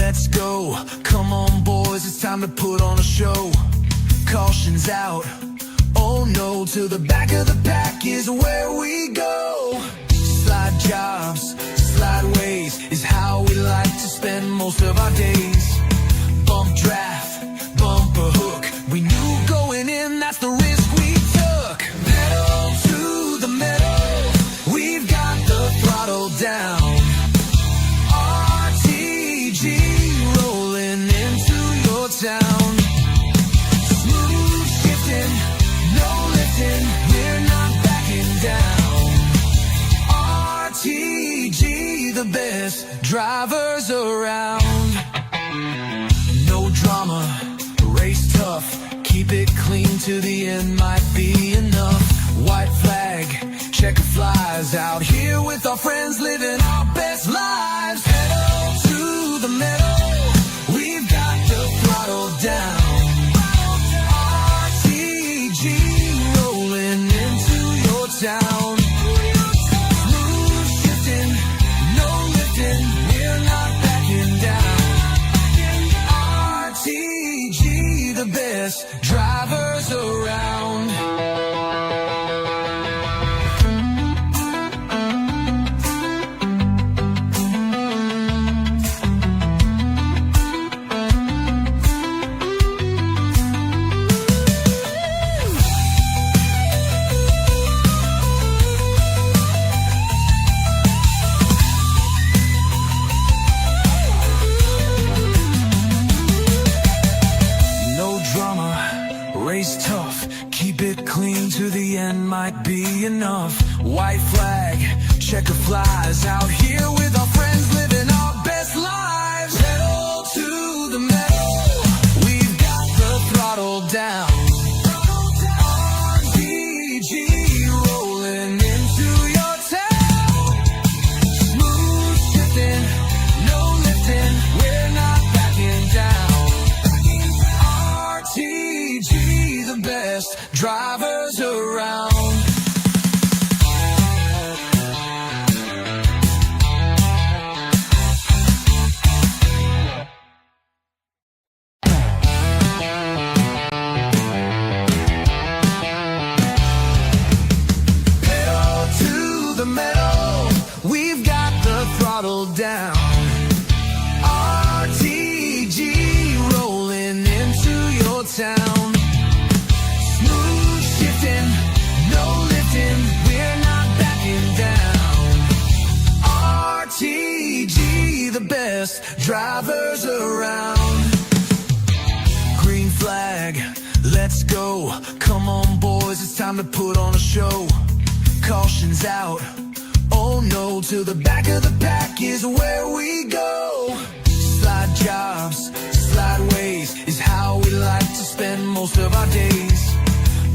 let's go. Come on boys, it's time to put on a show. Caution's out, oh no, to the back of the pack is where we go. Slide jobs, slide ways is how we like to spend most of our days. Bump draft, bumper hook, we knew going in that's the risk we took. Pedal to the metal, we've got the throttle down. RTG rolling into your town. Smooth shifting, no lifting, we're not backing down. RTG, the best drivers around. No drama, race tough, keep it clean to the end might be enough. White flag, checker flies, out here with our friends living our best lives. Pedal to the metal, we've got the throttle down. RTG rolling into your town. Smooth shifting, no lifting, we're not backing down. RTG, the best drivers around. Race tough, keep it clean to the end might be enough. White flag, checker flies, out here with our friends living our best lives. Pedal to the metal, we've got the throttle down. RTG rolling into your town. Smooth shifting, no lifting, we're not backing down. RTG, the best drivers around. Pedal to the metal, we've got the throttle down. RTG rolling into your town. Smooth shifting, no lifting, we're not backing down. RTG, the best drivers around. Green flag, let's go. Come on boys, it's time to put on a show. Caution's out, oh no, to the back of the pack is where we go. Slide jobs, slide ways is how we like to spend most of our days.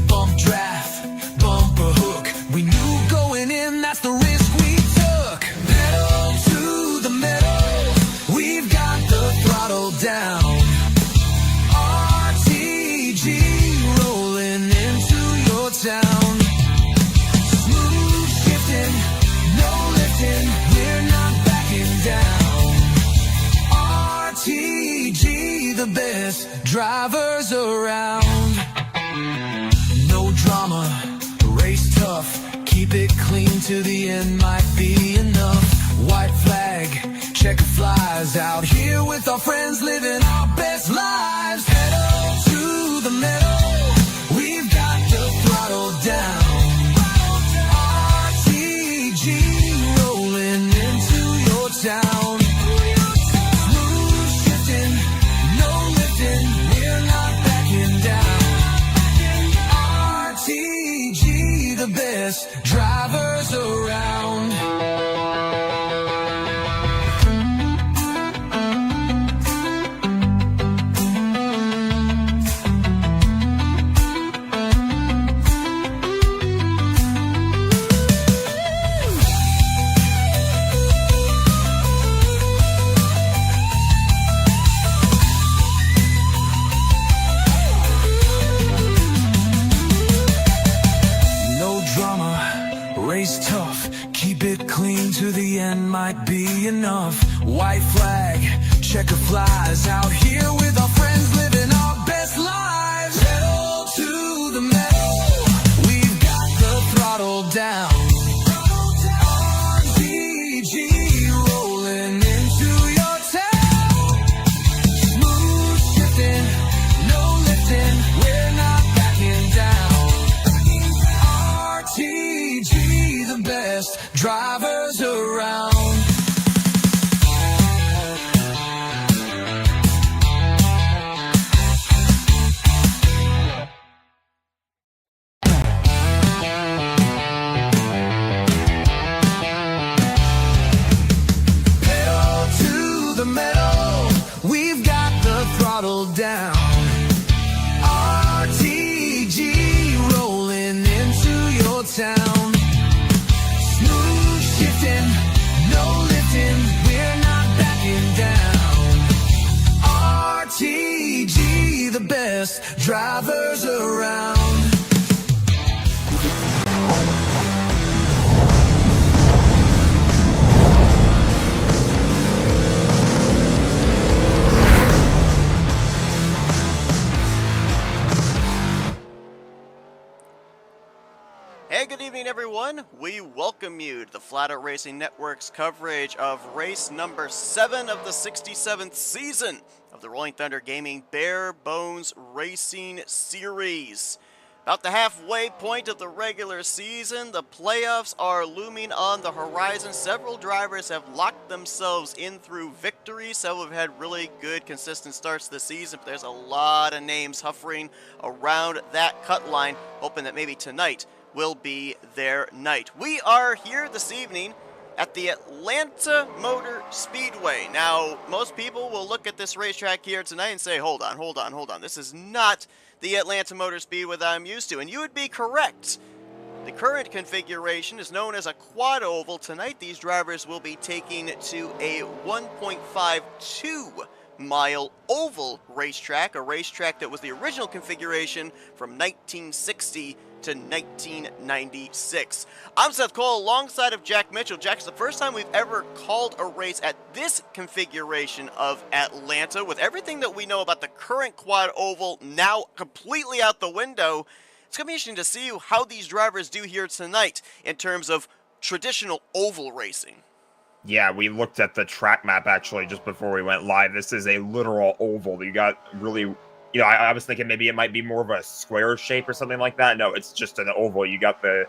Bump draft, bumper hook, we knew going in that's the risk we took. Pedal to the metal, we've got the throttle down. RTG rolling into your town. Smooth shifting, no lifting, we're not backing down. RTG, the best drivers around. No drama, race tough, keep it clean to the end might be enough. White flag, checker flies, out here with our friends living our best lives. Pedal to the metal, we've got the throttle down. RTG rolling into your town. Smooth shifting, no lifting, we're not backing down. RTG, the best drivers around. Race tough, keep it clean to the end might be enough. White flag, checker flies. Out here with our friends living our best lives. Pedal to the metal, we've got the throttle down. RTG rolling into your town. Smooth shifting, no lifting, we're not backing down. RTG, the best drivers around. Pedal to the metal, we've got the throttle down. RTG rolling into your town. Smooth shifting, no lifting, we're not backing down. RTG, the best drivers around. Hey, good evening, everyone. We welcome you to the Flatout Racing Network's coverage of race number 7 of the 67th season of the Rolling Thunder Gaming Barebones Racing Series. About the halfway point of the regular season, the playoffs are looming on the horizon. Several drivers have locked themselves in through victory. Some have had really good, consistent starts this season, but there's a lot of names hovering around that cut line, hoping that maybe tonight will be their night. We are here this evening at the Atlanta Motor Speedway. Now, most people will look at this racetrack here tonight and say, hold on. This is not the Atlanta Motor Speedway that I'm used to. And you would be correct. The current configuration is known as a quad oval. Tonight, these drivers will be taking to a 1.52-mile oval racetrack, a racetrack that was the original configuration from 1960 to 1996. I'm Seth Cole alongside of Jack Mitchell. Jack, it's the first time we've ever called a race at this configuration of Atlanta. With everything that we know about the current quad oval now completely out the window, it's going to be interesting to see how these drivers do here tonight in terms of traditional oval racing. Yeah, we looked at the track map actually just before we went live. This is a literal oval. You got really, I was thinking maybe it might be more of a square shape or something like that. No, it's just an oval. You got the,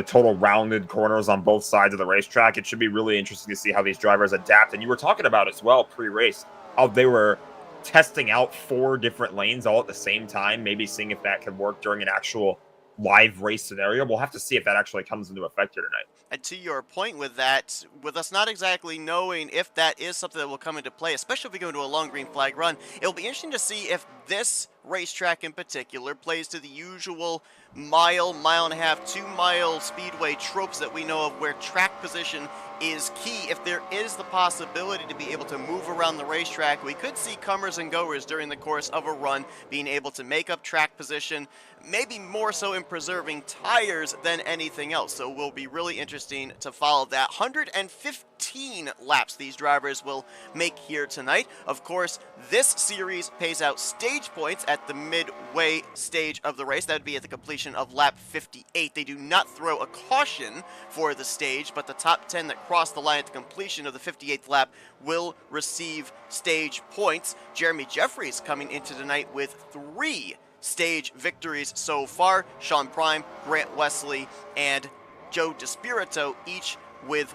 total rounded corners on both sides of the racetrack. It should be really interesting to see how these drivers adapt. And you were talking about as well pre-race, how they were testing out 4 different lanes all at the same time, maybe seeing if that could work during an actual live race scenario. We'll have to see if that actually comes into effect here tonight. And to your point with that, with us not exactly knowing if that is something that will come into play, especially if we go into a long green flag run, it'll be interesting to see if this racetrack in particular plays to the usual mile and a half, 2-mile speedway tropes that we know of, where track position is key. If there is the possibility to be able to move around the racetrack, we could see comers and goers during the course of a run being able to make up track position, maybe more so in preserving tires than anything else. So it will be really interesting to follow that. 115 laps these drivers will make here tonight. Of course, this series pays out stage points at the midway stage of the race. That would be at the completion of lap 58. They do not throw a caution for the stage, but the top 10 that cross the line at the completion of the 58th lap will receive stage points. Jeremy Jeffries coming into tonight with 3 stage victories so far. Sean Prime, Grant Wesley, and Joe DeSpirito each with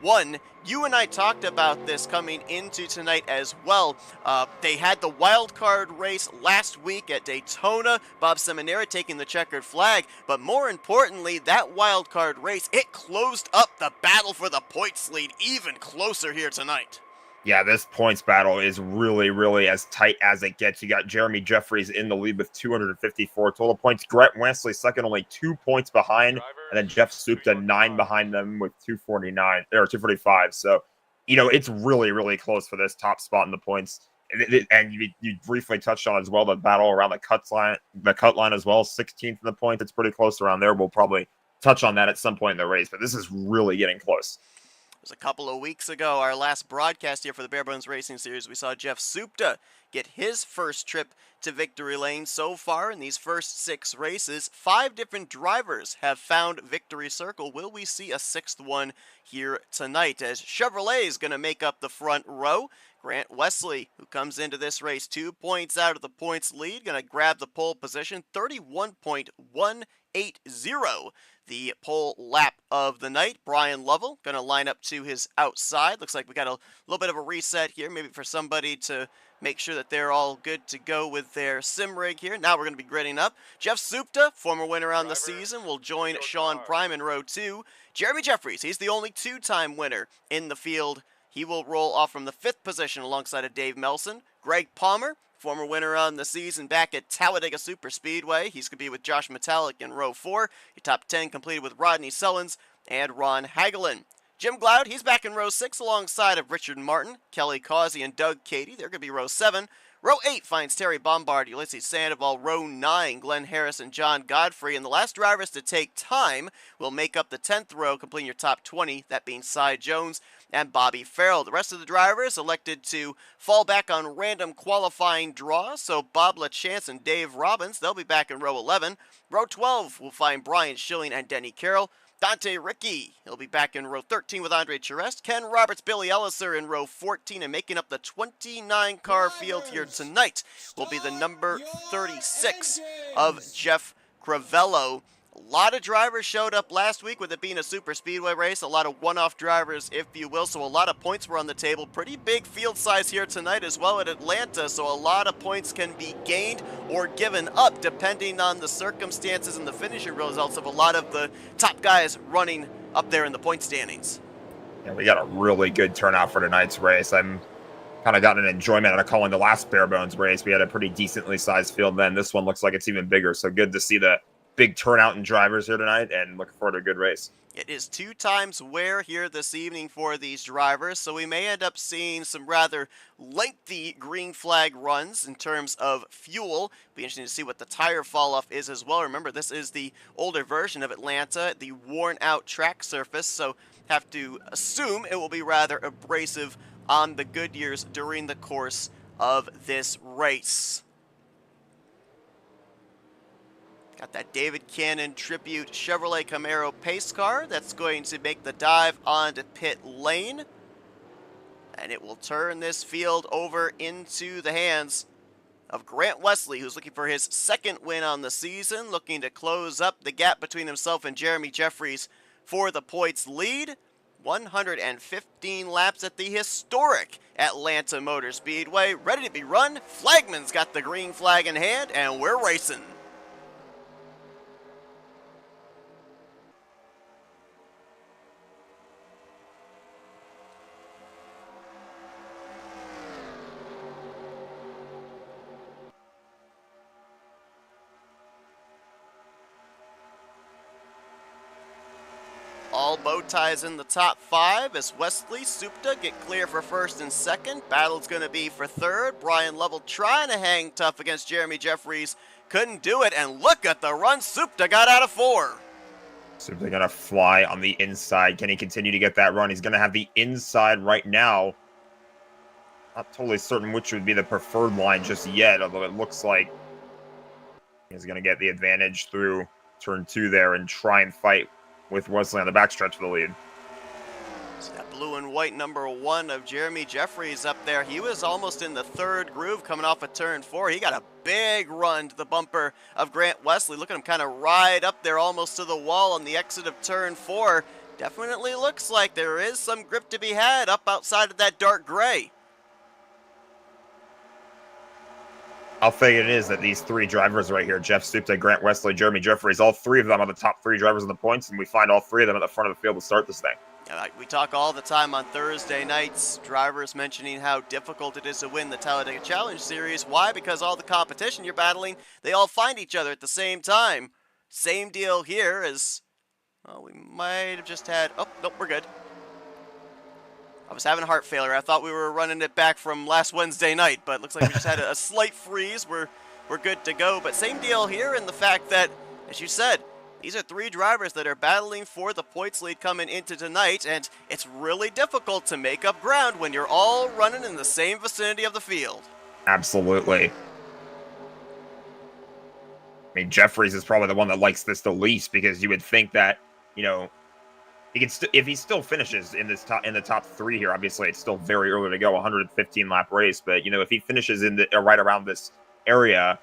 1. You and I talked about this coming into tonight as well. They had the wild card race last week at Daytona. Bob Seminara taking the checkered flag. But more importantly, that wild card race, it closed up the battle for the points lead even closer here tonight. Yeah, this points battle is really, really as tight as it gets. You got Jeremy Jeffries in the lead with 254 total points. Grant Wesley second, only 2 points behind. And then Jeff Supta 9 behind them with 249 or 245. So, it's really, really close for this top spot in the points. And you briefly touched on as well the battle around the cut line as well. 16th in the points. It's pretty close around there. We'll probably touch on that at some point in the race, but this is really getting close. was a couple of weeks ago, our last broadcast here for the Barebones Racing Series. We saw Jeff Supta get his first trip to victory lane. So far in these first 6 races, 5 different drivers have found victory circle. Will we see a 6th one here tonight, as Chevrolet is going to make up the front row? Grant Wesley, who comes into this race 2 points out of the points lead, going to grab the pole position, 31.180. The pole lap of the night. Brian Lovell going to line up to his outside. Looks like we got a little bit of a reset here, maybe for somebody to make sure that they're all good to go with their sim rig here. Now we're going to be gridding up. Jeff Supta, former winner on the season, will join Sean Prime in row 2. Jeremy Jeffries, he's the only 2-time winner in the field. He will roll off from the 5th position alongside of Dave Melson. Greg Palmer, former winner on the season back at Talladega Superspeedway. He's going to be with Josh Metallic in row 4. Your top 10 completed with Rodney Sullins and Ron Hagelin. Jim Gloud, he's back in row 6 alongside of Richard Martin, Kelly Causey, and Doug Cady. They're going to be row 7. Row 8 finds Terry Bombard, Ulysses Sandoval. Row 9, Glenn Harris and John Godfrey. And the last drivers to take time will make up the 10th row, completing your top 20, that being Cy Jones and Bobby Farrell. The rest of the drivers elected to fall back on random qualifying draws. So Bob LaChance and Dave Robbins, they'll be back in row 11. Row 12 will find Brian Schilling and Denny Carroll. Dante Ricky, he'll be back in row 13 with Andre Charest. Ken Roberts, Billy Elliser in row 14, and making up the 29-car field here tonight will be the number 36 of Jeff Cravello. A lot of drivers showed up last week, with it being a super speedway race. A lot of one-off drivers, if you will, so a lot of points were on the table. Pretty big field size here tonight as well at Atlanta, so a lot of points can be gained or given up depending on the circumstances and the finishing results of a lot of the top guys running up there in the point standings. Yeah, we got a really good turnout for tonight's race. I'm kind of gotten an enjoyment out of calling the last Barebones race. We had a pretty decently sized field then. This one looks like it's even bigger, so good to see the big turnout in drivers here tonight, and looking forward to a good race. It is 2 times wear here this evening for these drivers, so we may end up seeing some rather lengthy green flag runs in terms of fuel. Be interesting to see what the tire fall off is as well. Remember, this is the older version of Atlanta, the worn out track surface, so have to assume it will be rather abrasive on the Goodyears during the course of this race. Got that David Cannon Tribute Chevrolet Camaro pace car that's going to make the dive onto pit lane. And it will turn this field over into the hands of Grant Wesley, who's looking for his 2nd win on the season, looking to close up the gap between himself and Jeremy Jeffries for the points lead. 115 laps at the historic Atlanta Motor Speedway, ready to be run. Flagman's got the green flag in hand, and we're racing. All bow ties in the top 5 as Wesley, Supta get clear for 1st and 2nd. Battle's going to be for 3rd. Brian Lovell trying to hang tough against Jeremy Jeffries. Couldn't do it, and look at the run Supta got out of 4. Supta going to fly on the inside. Can he continue to get that run? He's going to have the inside right now. Not totally certain which would be the preferred line just yet, although it looks like he's going to get the advantage through turn 2 there and try and fight with Wesley on the backstretch for the lead. So that blue and white number 1 of Jeremy Jeffries up there. He was almost in the 3rd groove coming off of turn 4. He got a big run to the bumper of Grant Wesley. Look at him kind of ride up there almost to the wall on the exit of turn 4. Definitely looks like there is some grip to be had up outside of that dark gray. How fake it is that these 3 drivers right here, Jeff Supta, Grant Wesley, Jeremy Jeffries, all 3 of them are the top 3 drivers in the points, and we find all 3 of them at the front of the field to start this thing. Yeah, we talk all the time on Thursday nights, drivers mentioning how difficult it is to win the Talladega Challenge Series. Why? Because all the competition you're battling, they all find each other at the same time. Same deal here as, well, we might have just had, oh, nope, we're good. I was having heart failure. I thought we were running it back from last Wednesday night, but it looks like we just had a slight freeze. We're good to go. But same deal here in the fact that, as you said, These are three drivers that are battling for the points lead coming into tonight, and it's really difficult to make up ground when you're all running in the same vicinity of the field. Absolutely. I mean, Jeffries is probably the one that likes this the least, because you would think that, you know, he could if he still finishes in the top three here. Obviously, it's still very early to go, 115 lap race, but you know, if he finishes in the right around this area,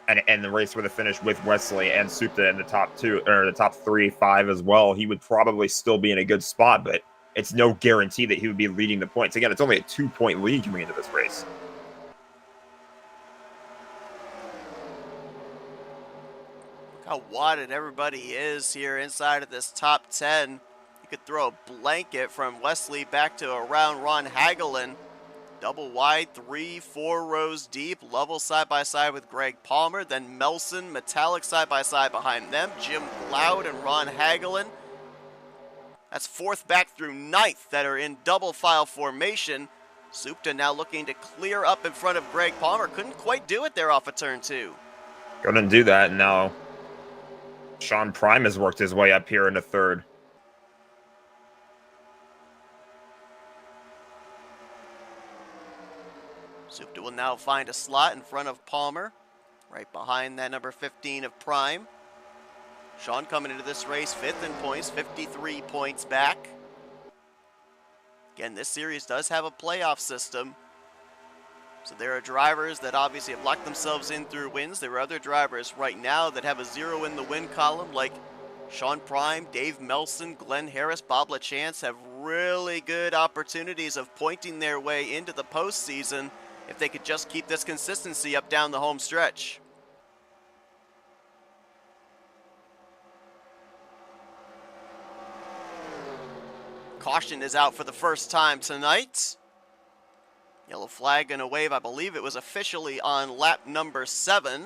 and the race with a finish with Wesley and Supta in the top two or the top 3-5 as well, he would probably still be in a good spot. But it's no guarantee that he would be leading the points. Again, it's only a 2-point lead coming into this race. How wadded everybody is here inside of this top 10. You could throw a blanket from Wesley back to around Ron Hagelin. Double wide, 3-4 rows deep, level side by side with Greg Palmer. Then Melson, metallic side by side behind them. Jim Cloud and Ron Hagelin. That's fourth back through ninth that are in double file formation. Supta now looking to clear up in front of Greg Palmer. Couldn't quite do it there off of turn 2. Couldn't do that, and now Sean Prime has worked his way up here into third. Supta will now find a slot in front of Palmer, right behind that number 15 of Prime. Sean coming into this race fifth in points, 53 points back. Again, this series does have a playoff system, so there are drivers that obviously have locked themselves in through wins. There are other drivers right now that have a 0 in the win column, like Sean Prime, Dave Melson, Glenn Harris, Bob LaChance have really good opportunities of pointing their way into the postseason if they could just keep this consistency up down the home stretch. Caution is out for the first time tonight. Yellow flag and a wave. I believe it was officially on lap number 7.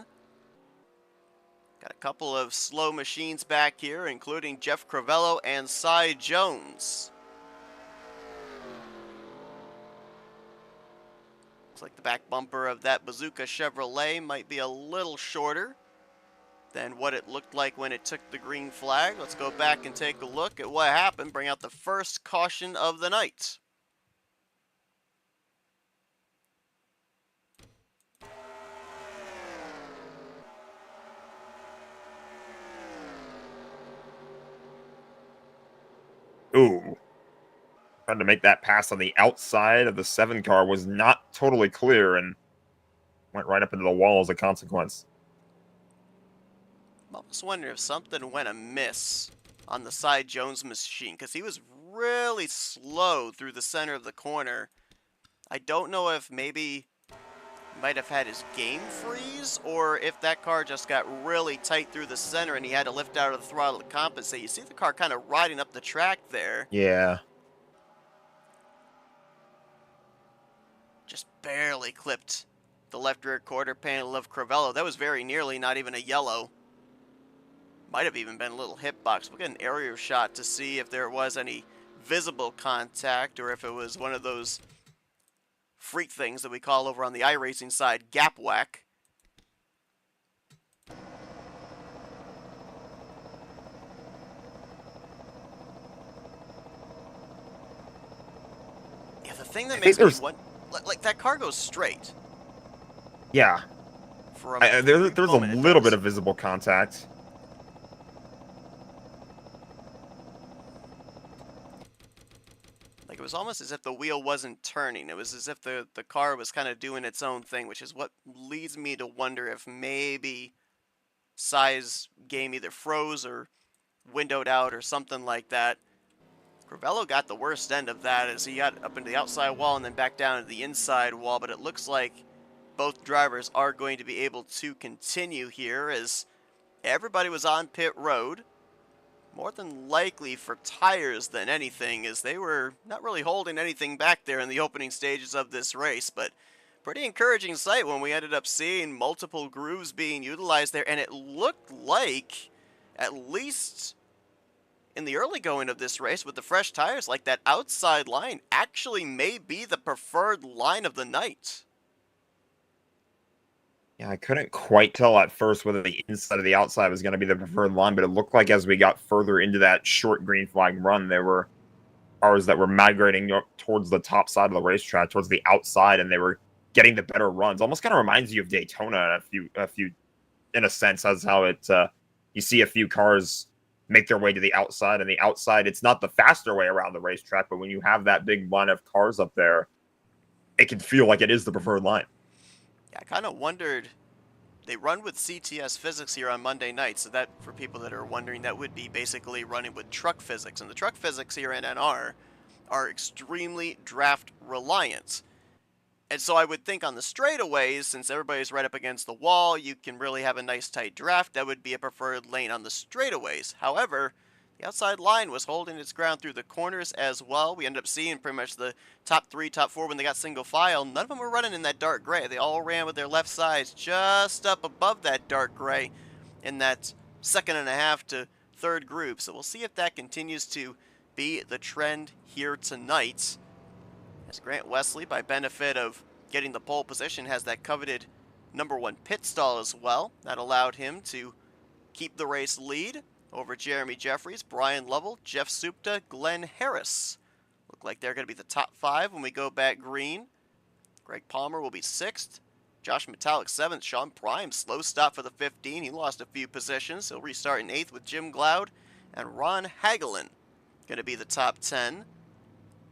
Got a couple of slow machines back here, including Jeff Crivello and Cy Jones. Looks like the back bumper of that Bazooka Chevrolet might be a little shorter than what it looked like when it took the green flag. Let's go back and take a look at what happened. Bring out the first caution of the night. Ooh. Trying to make that pass on the outside of the 7 car was not totally clear and went right up into the wall as a consequence. I almost wonder if something went amiss on the Cy Jones machine, because he was really slow through the center of the corner. I don't know if maybe he might have had his game freeze, or if that car just got really tight through the center and he had to lift out of the throttle to compensate. You see the car kind of riding up the track there. Yeah. Just barely clipped the left rear quarter panel of Crivello. That was very nearly not even a yellow. Might have even been a little hitbox. We'll get an aerial shot to see if there was any visible contact, or if it was one of those freak things that we call over on the iRacing side gap whack. Yeah, the thing that makes me want, like that car goes straight. Yeah. There's a little bit of visible contact. Like, it was almost as if the wheel wasn't turning. It was as if the car was kind of doing its own thing, which is what leads me to wonder if maybe Cy's game either froze or windowed out or something like that. Crivello got the worst end of that as he got up into the outside wall and then back down to the inside wall, but it looks like both drivers are going to be able to continue here as everybody was on pit road. More than likely for tires than anything, as they were not really holding anything back there in the opening stages of this race. But pretty encouraging sight when we ended up seeing multiple grooves being utilized there, and it looked like, at least in the early going of this race with the fresh tires, like that outside line actually may be the preferred line of the night. Yeah, I couldn't quite tell at first whether the inside or the outside was going to be the preferred line, but it looked like as we got further into that short green flag run, there were cars that were migrating up towards the top side of the racetrack, towards the outside, and they were getting the better runs. Almost kind of reminds you of Daytona a few in a sense, as how it you see a few cars make their way to the outside, and the outside it's not the faster way around the racetrack, but when you have that big line of cars up there, it can feel like it is the preferred line. Yeah, I kind of wondered. They run with CTS physics here on Monday night, so that, for people that are wondering, that would be basically running with truck physics. And the truck physics here in NR are extremely draft reliant. And so I would think on the straightaways, since everybody's right up against the wall, you can really have a nice tight draft. That would be a preferred lane on the straightaways. However, the outside line was holding its ground through the corners as well. We ended up seeing pretty much the top 3, top 4 when they got single file. None of them were running in that dark gray. They all ran with their left sides just up above that dark gray in that second and a half to third group. So we'll see if that continues to be the trend here tonight. As Grant Wesley, by benefit of getting the pole position, has that coveted #1 pit stall as well. That allowed him to keep the race lead over Jeremy Jeffries, Brian Lovell, Jeff Supta, Glenn Harris. Look like they're going to be the top 5 when we go back green. Greg Palmer will be 6th. Josh Metallic 7th. Sean Prime, slow stop for the 15. He lost a few positions. He'll restart in 8th with Jim Gloud. And Ron Hagelin going to be the top 10.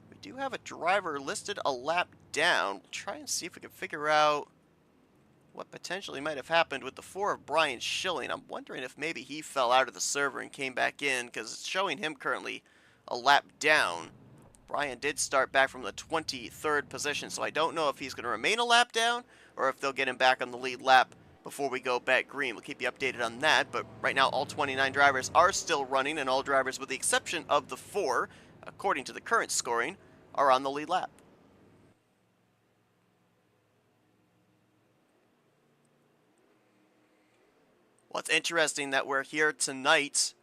We do have a driver listed a lap down. We'll try and see if we can figure out what potentially might have happened with the 4 of Brian Schilling. I'm wondering if maybe he fell out of the server and came back in, because it's showing him currently a lap down. Brian did start back from the 23rd position, so I don't know if he's going to remain a lap down or if they'll get him back on the lead lap before we go back green. We'll keep you updated on that, but right now all 29 drivers are still running, and all drivers with the exception of the 4, according to the current scoring, are on the lead lap. Well, it's interesting that we're here tonight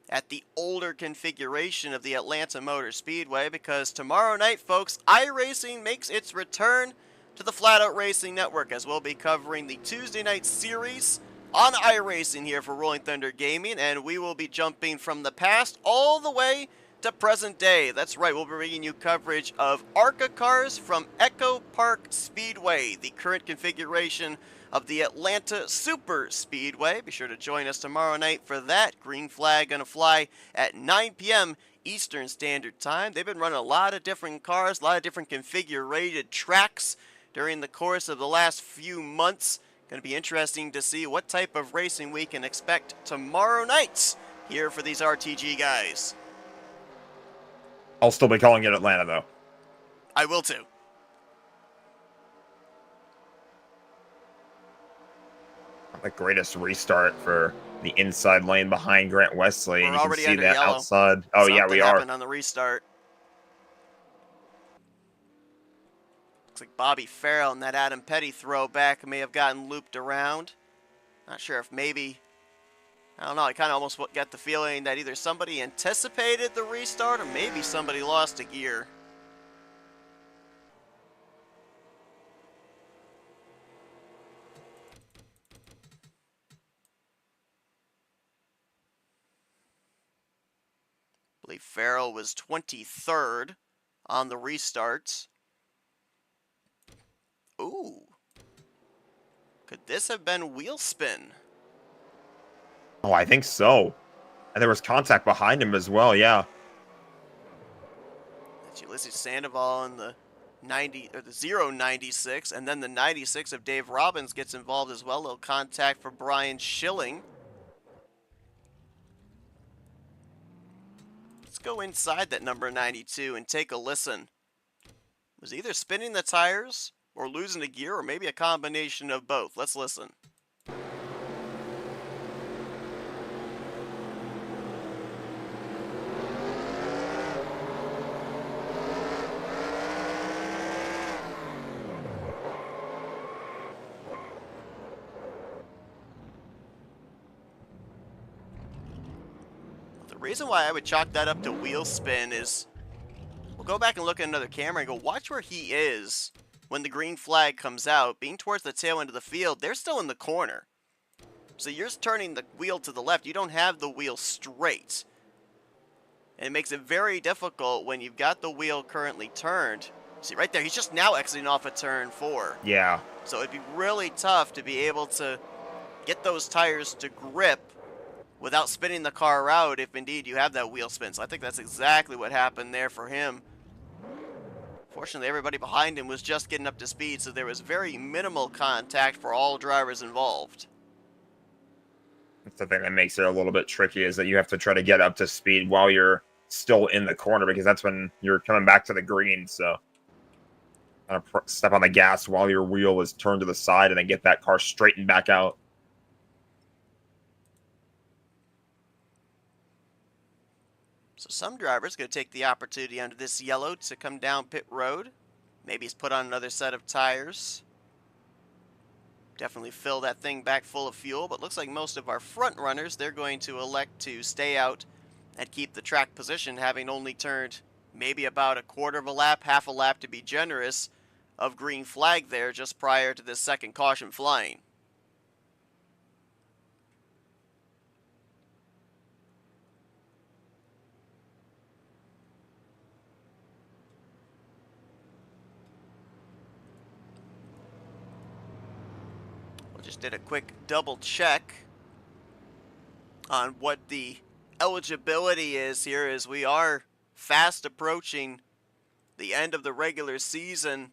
at the older configuration of the Atlanta Motor Speedway, because tomorrow night, folks, iRacing makes its return to the Flatout Racing Network, as we'll be covering the Tuesday night series on iRacing here for Rolling Thunder Gaming, and we will be jumping from the past all the way to present day. That's right, we'll be bringing you coverage of ARCA cars from Echo Park Speedway, the current configuration of the Atlanta Super Speedway. Be sure to join us tomorrow night for that. Green flag gonna fly at 9 p.m. Eastern Standard Time. They've been running a lot of different cars, a lot of different configured tracks during the course of the last few months. Gonna be interesting to see what type of racing we can expect tomorrow night here for these RTG guys. I'll still be calling it Atlanta, though. I will too. The greatest restart for the inside lane behind Grant Wesley. We're and you can already see under that yellow. outside. Oh, yeah, we are. Something happened on the restart. Looks like Bobby Farrell and that Adam Petty throwback may have gotten looped around. Not sure if maybe, I don't know, I kind of almost got the feeling that either somebody anticipated the restart or maybe somebody lost a gear. I believe Farrell was 23rd on the restarts. Ooh. Could this have been wheel spin? Oh, I think so. And there was contact behind him as well, yeah. That's Ulysses Sandoval in the 096, and then the 96 of Dave Robbins gets involved as well. A little contact for Brian Schilling. Let's go inside that number 92 and take a listen. Was either spinning the tires or losing a gear, or maybe a combination of both. Let's listen. The reason why I would chalk that up to wheel spin is, we'll go back and look at another camera and go, watch where he is when the green flag comes out, being towards the tail end of the field, they're still in the corner. So you're turning the wheel to the left. You don't have the wheel straight. And it makes it very difficult when you've got the wheel currently turned. See, right there, he's just now exiting off of turn 4. Yeah. So it'd be really tough to be able to get those tires to grip without spinning the car out if indeed you have that wheel spin. So I think that's exactly what happened there for him. Fortunately, everybody behind him was just getting up to speed, so there was very minimal contact for all drivers involved. That's the thing that makes it a little bit tricky, is that you have to try to get up to speed while you're still in the corner, because that's when you're coming back to the green. So step on the gas while your wheel is turned to the side and then get that car straightened back out. So some drivers going to take the opportunity under this yellow to come down pit road. Maybe he's put on another set of tires. Definitely fill that thing back full of fuel, but looks like most of our front runners, they're going to elect to stay out and keep the track position, having only turned maybe about a quarter of a lap, half a lap to be generous, of green flag there just prior to this second caution flying. Just did a quick double check on what the eligibility is here, as we are fast approaching the end of the regular season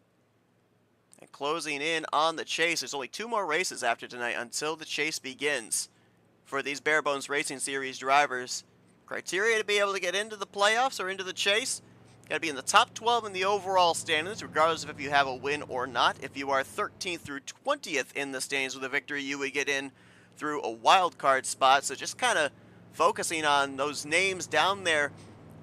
and closing in on the chase. There's only 2 more races after tonight until the chase begins for these Barebones Racing Series drivers. Criteria to be able to get into the playoffs or into the chase: got to be in the top 12 in the overall standings, regardless of if you have a win or not. If you are 13th through 20th in the standings with a victory, you would get in through a wild card spot. So just kind of focusing on those names down there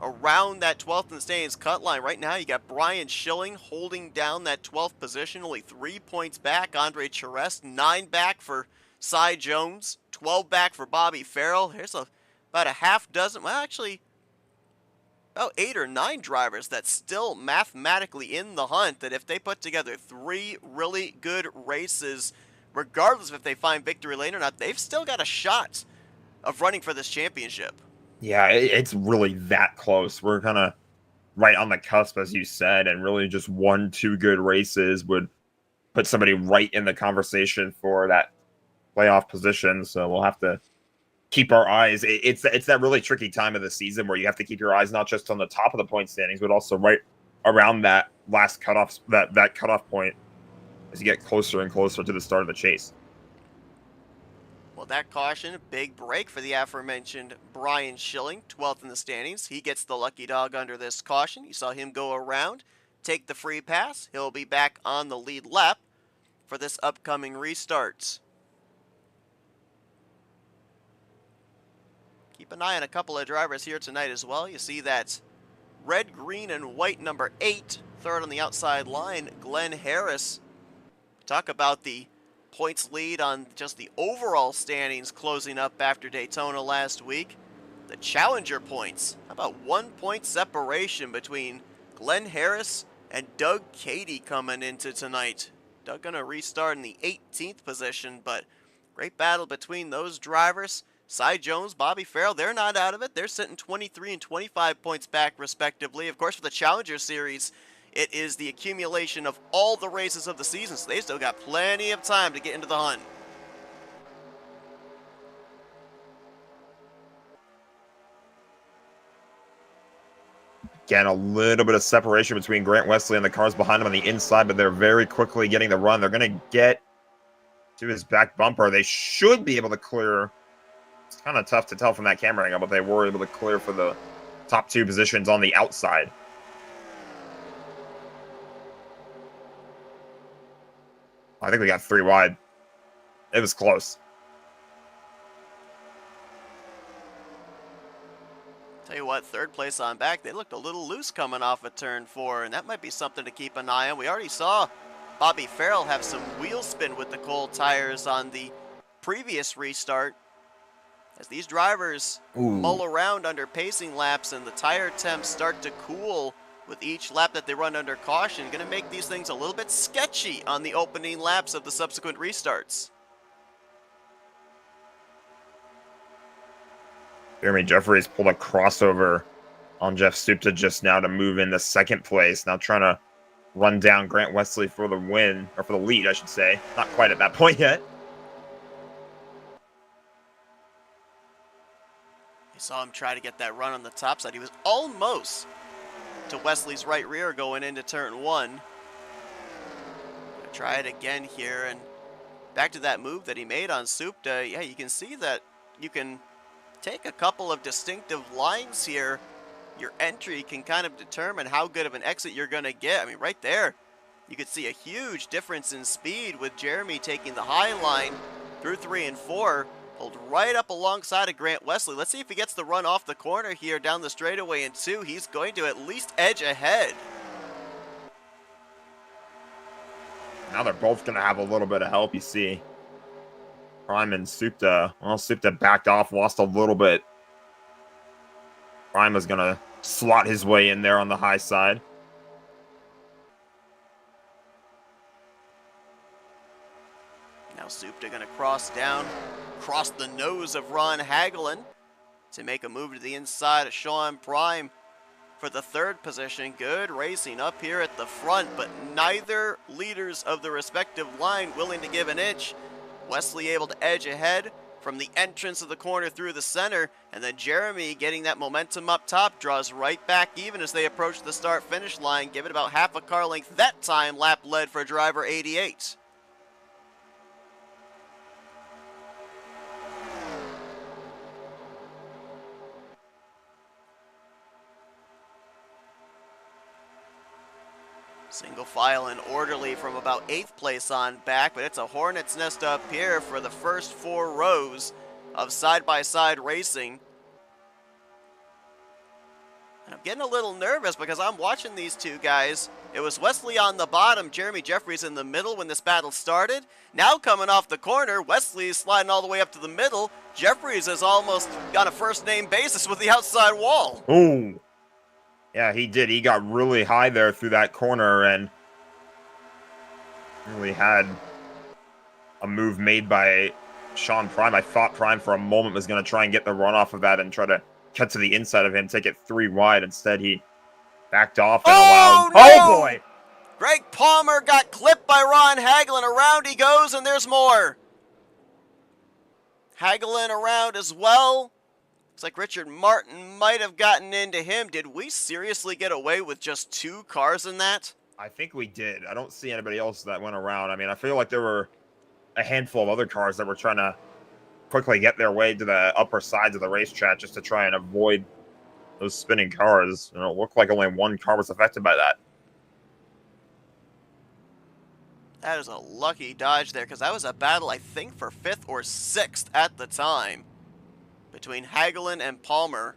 around that 12th in the standings cut line. Right now, you got Brian Schilling holding down that 12th position, only 3 points back. Andre Charest, 9 back for Cy Jones, 12 back for Bobby Farrell. Here's about a half dozen, well, actually, about 8 or 9 drivers that's still mathematically in the hunt, that if they put together 3 really good races, regardless of if they find victory lane or not, they've still got a shot of running for this championship. Yeah, it's really that close. We're kind of right on the cusp, as you said, and really just 1-2 good races would put somebody right in the conversation for that playoff position. So we'll have to keep our eyes. It's that really tricky time of the season where you have to keep your eyes not just on the top of the point standings, but also right around that last cutoff, that cutoff point, as you get closer and closer to the start of the chase. Well, that caution, a big break for the aforementioned Brian Schilling, 12th in the standings. He gets the lucky dog under this caution. You saw him go around, take the free pass. He'll be back on the lead lap for this upcoming restart. Keep an eye on a couple of drivers here tonight as well. You see that red, green, and white number 8, third on the outside line, Glenn Harris. Talk about the points lead on just the overall standings closing up after Daytona last week. The challenger points, how about 1 point separation between Glenn Harris and Doug Cady coming into tonight. Doug gonna restart in the 18th position, but great battle between those drivers. Cy Jones, Bobby Farrell, they're not out of it. They're sitting 23 and 25 points back, respectively. Of course, for the Challenger Series, it is the accumulation of all the races of the season, so they still got plenty of time to get into the hunt. Again, a little bit of separation between Grant Wesley and the cars behind him on the inside, but they're very quickly getting the run. They're going to get to his back bumper. They should be able to clear. It's kind of tough to tell from that camera angle, but they were able to clear for the top 2 positions on the outside. I think we got 3 wide. It was close. Tell you what, third place on back, they looked a little loose coming off of turn 4, and that might be something to keep an eye on. We already saw Bobby Farrell have some wheel spin with the cold tires on the previous restart. As these drivers mull around under pacing laps and the tire temps start to cool with each lap that they run under caution, going to make these things a little bit sketchy on the opening laps of the subsequent restarts. Jeremy Jeffries pulled a crossover on Jeff Supta just now to move into second place. Now trying to run down Grant Wesley for the win, or for the lead, I should say. Not quite at that point yet. You saw him try to get that run on the top side. He was almost to Wesley's right rear going into turn 1. Try it again here, and back to that move that he made on Supta. Yeah, you can see that you can take a couple of distinctive lines here. Your entry can kind of determine how good of an exit you're going to get. I mean, right there, you could see a huge difference in speed with Jeremy taking the high line through 3 and 4. Pulled right up alongside of Grant Wesley. Let's see if he gets the run off the corner here down the straightaway in 2. He's going to at least edge ahead. Now they're both going to have a little bit of help, you see. Prime and Supta. Well, Supta backed off, lost a little bit. Prime is going to slot his way in there on the high side. Now Supta going to cross down, cross the nose of Ron Hagelin to make a move to the inside of Sean Prime for the 3rd position. Good racing up here at the front, but neither leaders of the respective line willing to give an inch. Wesley able to edge ahead from the entrance of the corner through the center, and then Jeremy getting that momentum up top draws right back even as they approach the start-finish line. Give it about half a car length that time, lap led for driver 88. Single file and orderly from about 8th place on back, but it's a hornet's nest up here for the first 4 rows of side-by-side racing. And I'm getting a little nervous because I'm watching these two guys. It was Wesley on the bottom, Jeremy Jeffries in the middle when this battle started. Now coming off the corner, Wesley's sliding all the way up to the middle. Jeffries is almost on a first-name basis with the outside wall. Ooh. Yeah, he did. He got really high there through that corner and really had a move made by Sean Prime. I thought Prime for a moment was going to try and get the run off of that and try to cut to the inside of him, take it 3 wide. Instead, he backed off and allowed... No! Oh, boy! Greg Palmer got clipped by Ron Hagelin. Around he goes, and there's more. Hagelin around as well. Looks like Richard Martin might have gotten into him. Did we seriously get away with just 2 cars in that? I think we did. I don't see anybody else that went around. I mean, I feel like there were a handful of other cars that were trying to quickly get their way to the upper sides of the racetrack just to try and avoid those spinning cars. You know, it looked like only 1 car was affected by that. That is a lucky dodge there, because that was a battle, I think, for 5th or 6th at the time between Hagelin and Palmer.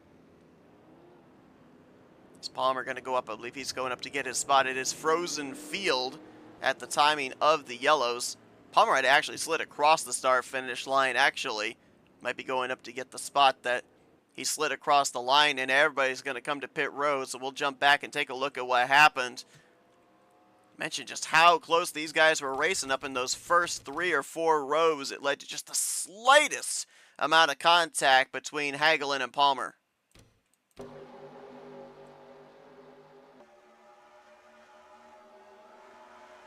Is Palmer going to go up? I believe he's going up to get his spot. It is frozen field at the timing of the yellows. Palmer had actually slid across the start-finish line, actually. Might be going up to get the spot that he slid across the line, and everybody's going to come to pit road, so we'll jump back and take a look at what happened. Mentioned just how close these guys were racing up in those first 3 or 4 rows. It led to just the slightest amount of contact between Hagelin and Palmer.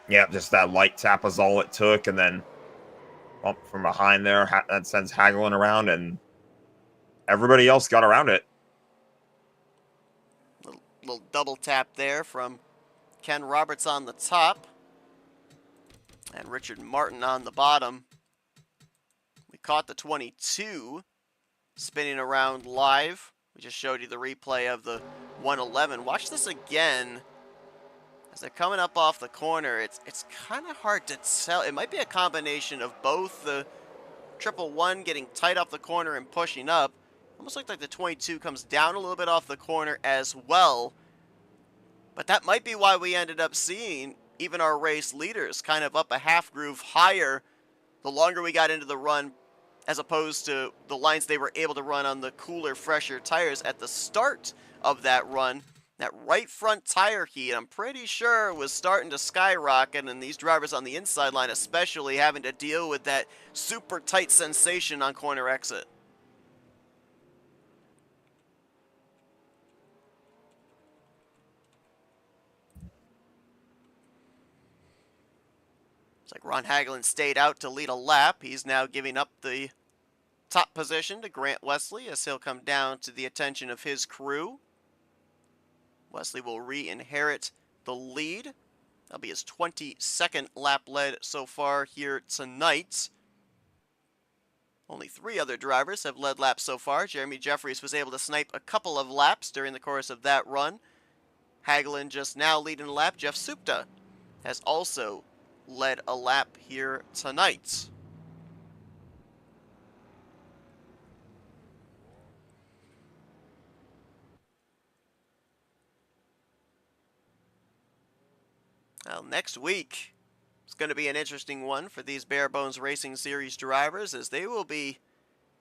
Yeah, just that light tap was all it took, and then bump from behind there. That sends Hagelin around, and everybody else got around it. Little double tap there from Ken Roberts on the top and Richard Martin on the bottom. We caught the 22 spinning around live. We just showed you the replay of the 111. Watch this again. As they're coming up off the corner, it's kind of hard to tell. It might be a combination of both the 111 getting tight off the corner and pushing up. Almost looked like the 22 comes down a little bit off the corner as well. But that might be why we ended up seeing even our race leaders kind of up a half groove higher the longer we got into the run, as opposed to the lines they were able to run on the cooler, fresher tires at the start of that run. That right front tire heat, I'm pretty sure, was starting to skyrocket, and these drivers on the inside line especially having to deal with that super tight sensation on corner exit. It's like Ron Hagelin stayed out to lead a lap. He's now giving up the top position to Grant Wesley as he'll come down to the attention of his crew. Wesley will re-inherit the lead. That'll be his 22nd lap led so far here tonight. Only 3 other drivers have led laps so far. Jeremy Jeffries was able to snipe a couple of laps during the course of that run. Hagelin just now leading a lap. Jeff Supta has also led a lap here tonight. Well, next week is going to be an interesting one for these Barebones Racing Series drivers, as they will be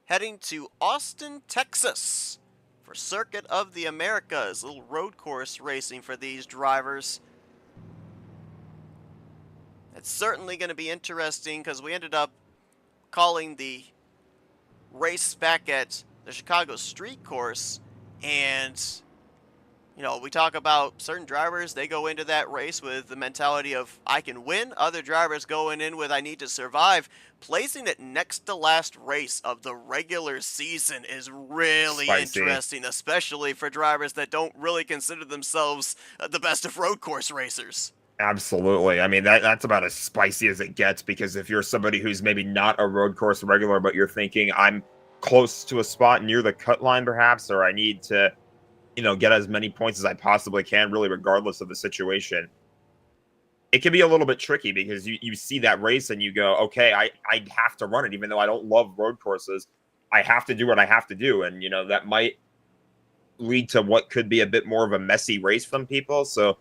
heading to Austin, Texas for Circuit of the Americas, a little road course racing for these drivers. It's certainly going to be interesting because we ended up calling the race back at the Chicago Street Course, and you know, we talk about certain drivers, they go into that race with the mentality of, I can win. Other drivers going in with, I need to survive. Placing it next to last race of the regular season is really interesting, especially for drivers that don't really consider themselves the best of road course racers. Absolutely. I mean, that's about as spicy as it gets, because if you're somebody who's maybe not a road course regular, but you're thinking, I'm close to a spot near the cut line perhaps, or I need to, you know, get as many points as I possibly can, really regardless of the situation. It can be a little bit tricky because you see that race and you go, okay, I have to run it, even though I don't love road courses. I have to do what I have to do. And, you know, that might lead to what could be a bit more of a messy race from people. So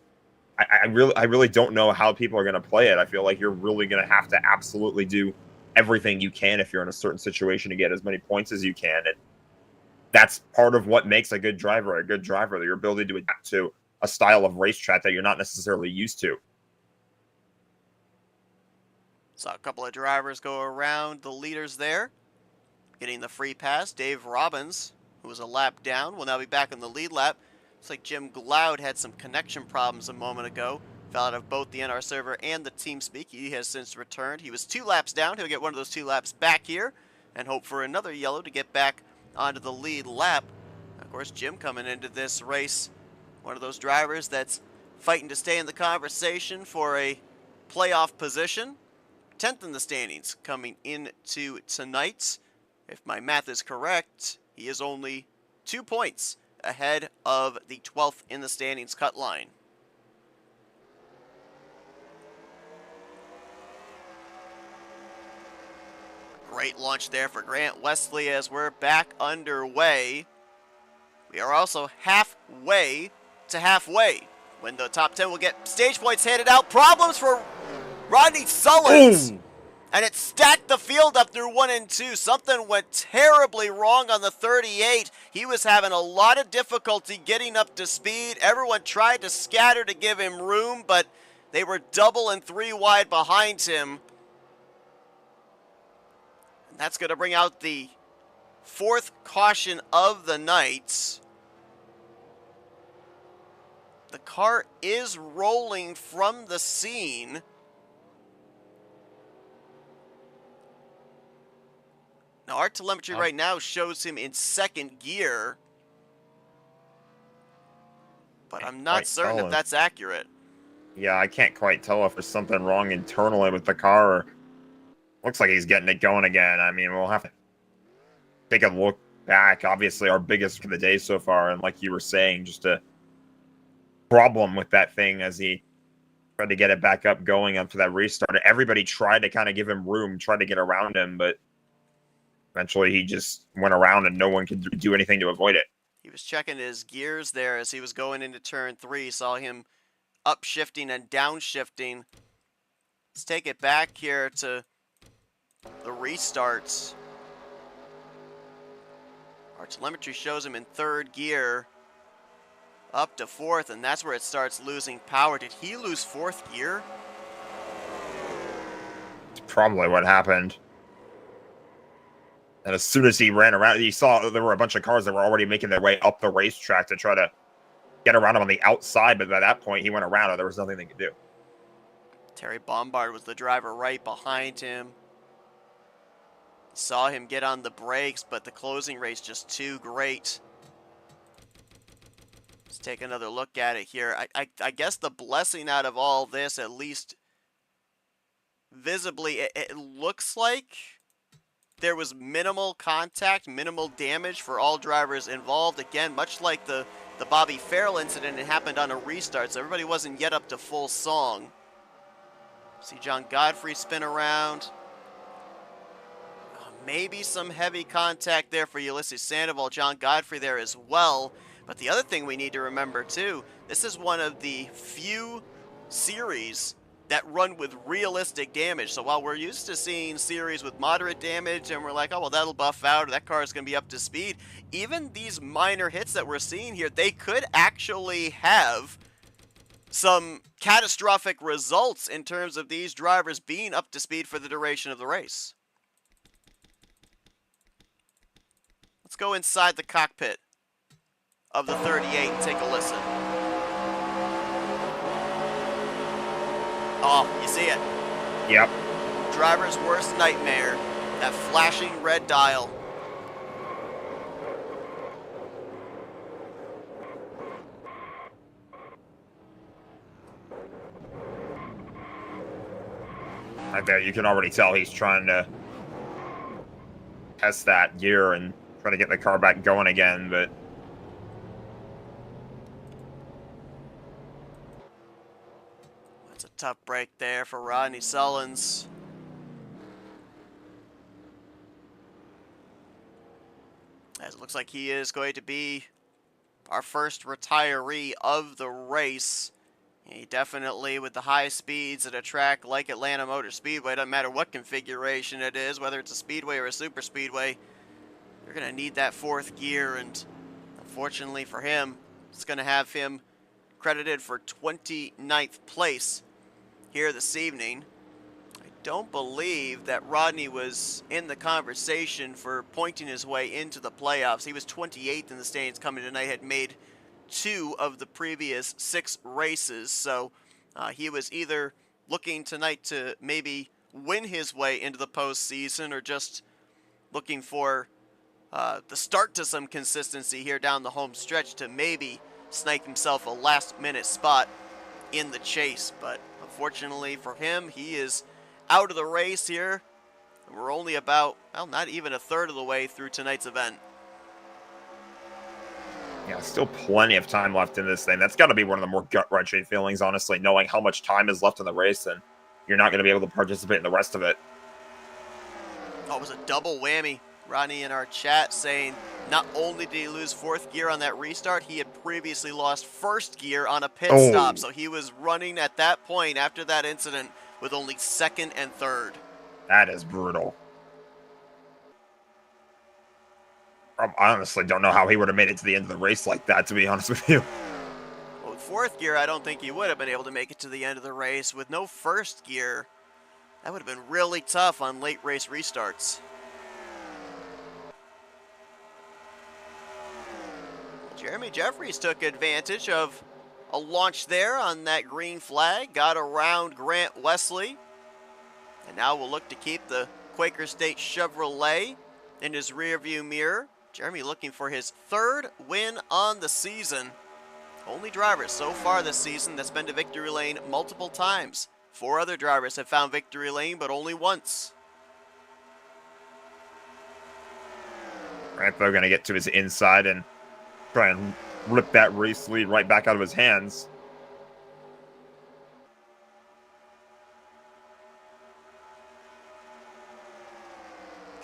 I really don't know how people are going to play it. I feel like you're really going to have to absolutely do everything you can if you're in a certain situation to get as many points as you can. And that's part of what makes a good driver, your ability to adapt to a style of racetrack that you're not necessarily used to. Saw a couple of drivers go around the leaders there. Getting the free pass, Dave Robbins, who was a lap down, will now be back in the lead lap. Looks like Jim Gloud had some connection problems a moment ago. Fell out of both the NR server and the TeamSpeak. He has since returned. He was 2 laps down. He'll get one of those 2 laps back here and hope for another yellow to get back onto the lead lap. Of course, Jim coming into this race, one of those drivers that's fighting to stay in the conversation for a playoff position. 10th in the standings coming into tonight. If my math is correct, he is only 2 points ahead of the 12th in the standings cut line. Great launch there for Grant Wesley as we're back underway. We are also halfway to halfway when the top 10 will get stage points handed out. Problems for Rodney Sullins. And it stacked the field up through 1 and 2. Something went terribly wrong on the 38. He was having a lot of difficulty getting up to speed. Everyone tried to scatter to give him room, but they were double and 3 wide behind him. And that's going to bring out the 4th caution of the night. The car is rolling from the scene. Now, our telemetry right now shows him in 2nd gear, but I'm not certain if that's accurate. Yeah, I can't quite tell if there's something wrong internally with the car. Or looks like he's getting it going again. I mean, we'll have to take a look back. Obviously, our biggest for the day so far, and like you were saying, just a problem with that thing as he tried to get it back up going after that restart. Everybody tried to kind of give him room, tried to get around him, but eventually he just went around and no one could do anything to avoid it. He was checking his gears there as he was going into turn 3. Saw him upshifting and downshifting. Let's take it back here to the restarts. Our telemetry shows him in 3rd gear. up to fourth, and that's where it starts losing power. Did he lose fourth gear? It's probably what happened. And as soon as he ran around, you saw there were a bunch of cars that were already making their way up the racetrack to try to get around him on the outside, but by that point, he went around and there was nothing they could do. Terry Bombard was the driver right behind him. Saw him get on the brakes, but the closing race just too great. Let's take another look at it here. I guess the blessing out of all this, at least visibly, it looks like there was minimal contact, minimal damage for all drivers involved. Again, much like the Bobby Farrell incident, it happened on a restart, so everybody wasn't yet up to full song. See John Godfrey spin around. Maybe some heavy contact there for Ulysses Sandoval. John Godfrey there as well. But the other thing we need to remember too, this is one of the few series that run with realistic damage. So while we're used to seeing series with moderate damage and we're like, oh, well, that'll buff out, or that car is going to be up to speed, even these minor hits that we're seeing here, they could actually have some catastrophic results in terms of these drivers being up to speed for the duration of the race. Let's go inside the cockpit of the 38 and take a listen. Oh, you see it? Yep. Driver's worst nightmare. That flashing red dial. Right there, you can already tell he's trying to test that gear and try to get the car back going again, but that's a tough break there for Rodney Sullins. As it looks like he is going to be our first retiree of the race. He definitely, with the high speeds at a track like Atlanta Motor Speedway, doesn't matter what configuration it is, whether it's a speedway or a super speedway, you're going to need that fourth gear, and unfortunately for him, it's going to have him credited for 29th place here this evening. I don't believe that Rodney was in the conversation for pointing his way into the playoffs. He was 28th in the standings coming tonight, had made 2 of the previous 6 races, so he was either looking tonight to maybe win his way into the postseason or just looking for the start to some consistency here down the home stretch to maybe snipe himself a last-minute spot in the chase. But unfortunately for him, he is out of the race here. We're only about, well, not even a third of the way through tonight's event. yeah, still plenty of time left in this thing. That's got to be one of the more gut-wrenching feelings, honestly, knowing how much time is left in the race and you're not going to be able to participate in the rest of it. Oh, it was a double whammy. Ronnie in our chat saying not only did he lose 4th gear on that restart, he had previously lost 1st gear on a pit stop. So he was running at that point after that incident with only 2nd and 3rd. That is brutal. I honestly don't know how he would have made it to the end of the race like that, to be honest with you. Well, with 4th gear, I don't think he would have been able to make it to the end of the race. With no 1st gear, that would have been really tough on late race restarts. Jeremy Jeffries took advantage of a launch there on that green flag, got around Grant Wesley, and now we'll look to keep the Quaker State Chevrolet in his rearview mirror. Jeremy looking for his 3rd win on the season. Only driver so far this season that's been to victory lane multiple times. 4 other drivers have found victory lane, but only once. Grant, though, going to get to his inside and try and rip that race lead right back out of his hands.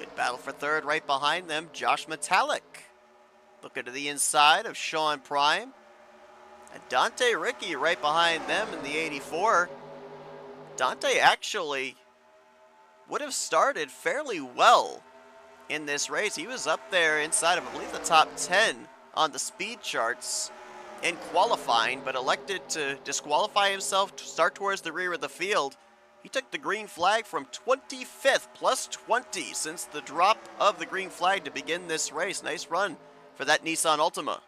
Good battle for 3rd right behind them. Josh Metallic looking to the inside of Sean Prime. And Dante Ricky right behind them in the 84. Dante actually would have started fairly well in this race. He was up there inside of, I believe, the top 10 on the speed charts. in qualifying, but elected to disqualify himself to start towards the rear of the field. He took the green flag from 25th, plus 20 since the drop of the green flag to begin this race. Nice run for that Nissan Altima.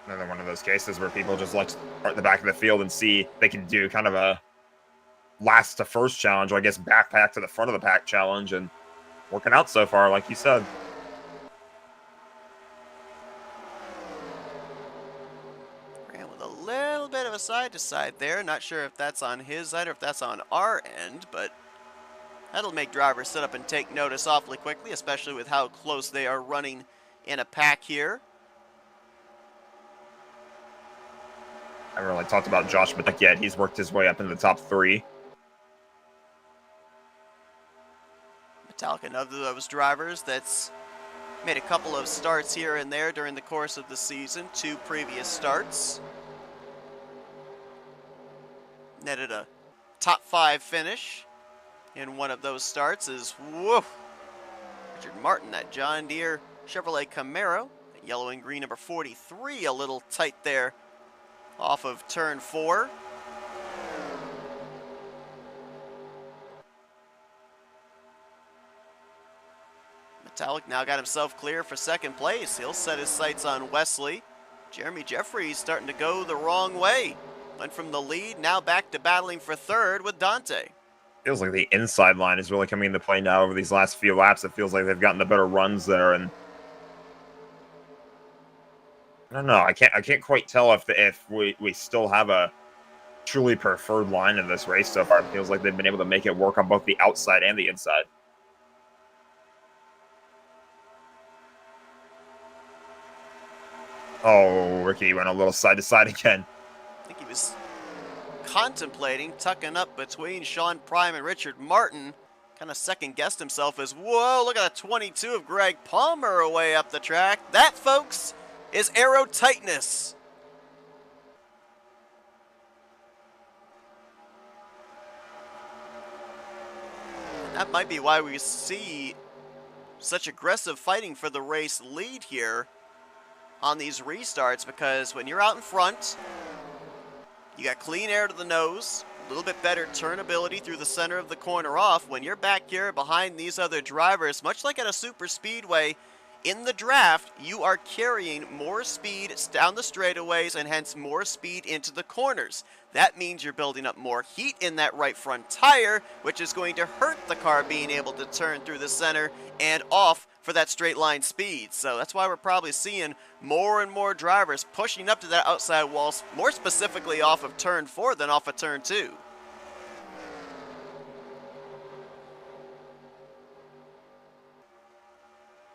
Another one of those cases where people just like to start at the back of the field and see they can do kind of a last to first challenge, or I guess backpack to the front of the pack challenge, and working out so far, like you said. Ran with a little bit of a side to side there. Not sure if that's on his side or if that's on our end, but that'll make drivers sit up and take notice awfully quickly, especially with how close they are running in a pack here. I haven't really talked about Josh Madek yet. He's worked his way up into the top 3. Metallica, another of those drivers that's made a couple of starts here and there during the course of the season. 2 previous starts. Netted a top 5 finish in one of those starts as, whoa, Richard Martin, that John Deere Chevrolet Camaro, that yellow and green number 43, a little tight there off of turn 4. Metallic now got himself clear for second place. He'll set his sights on Wesley. Jeremy Jeffries starting to go the wrong way. Went from the lead, now back to battling for third with Dante. Feels like the inside line is really coming into play now over these last few laps. It feels like they've gotten the better runs there, and I don't know. I can't quite tell if we still have a truly preferred line in this race so far. It feels like they've been able to make it work on both the outside and the inside. Oh, Ricky went a little side to side again. I think he was contemplating tucking up between Sean Prime and Richard Martin. Kind of second guessed himself as, whoa, look at that 22 of Greg Palmer away up the track. That, folks, is aero tightness. And that might be why we see such aggressive fighting for the race lead here on these restarts, because when you're out in front, you got clean air to the nose, a little bit better turnability through the center of the corner off. When you're back here behind these other drivers, much like at a super speedway, in the draft, you are carrying more speed down the straightaways and hence more speed into the corners. That means you're building up more heat in that right front tire, which is going to hurt the car being able to turn through the center and off for that straight line speed. So that's why we're probably seeing more and more drivers pushing up to that outside wall, more specifically off of turn 4 than off of turn 2.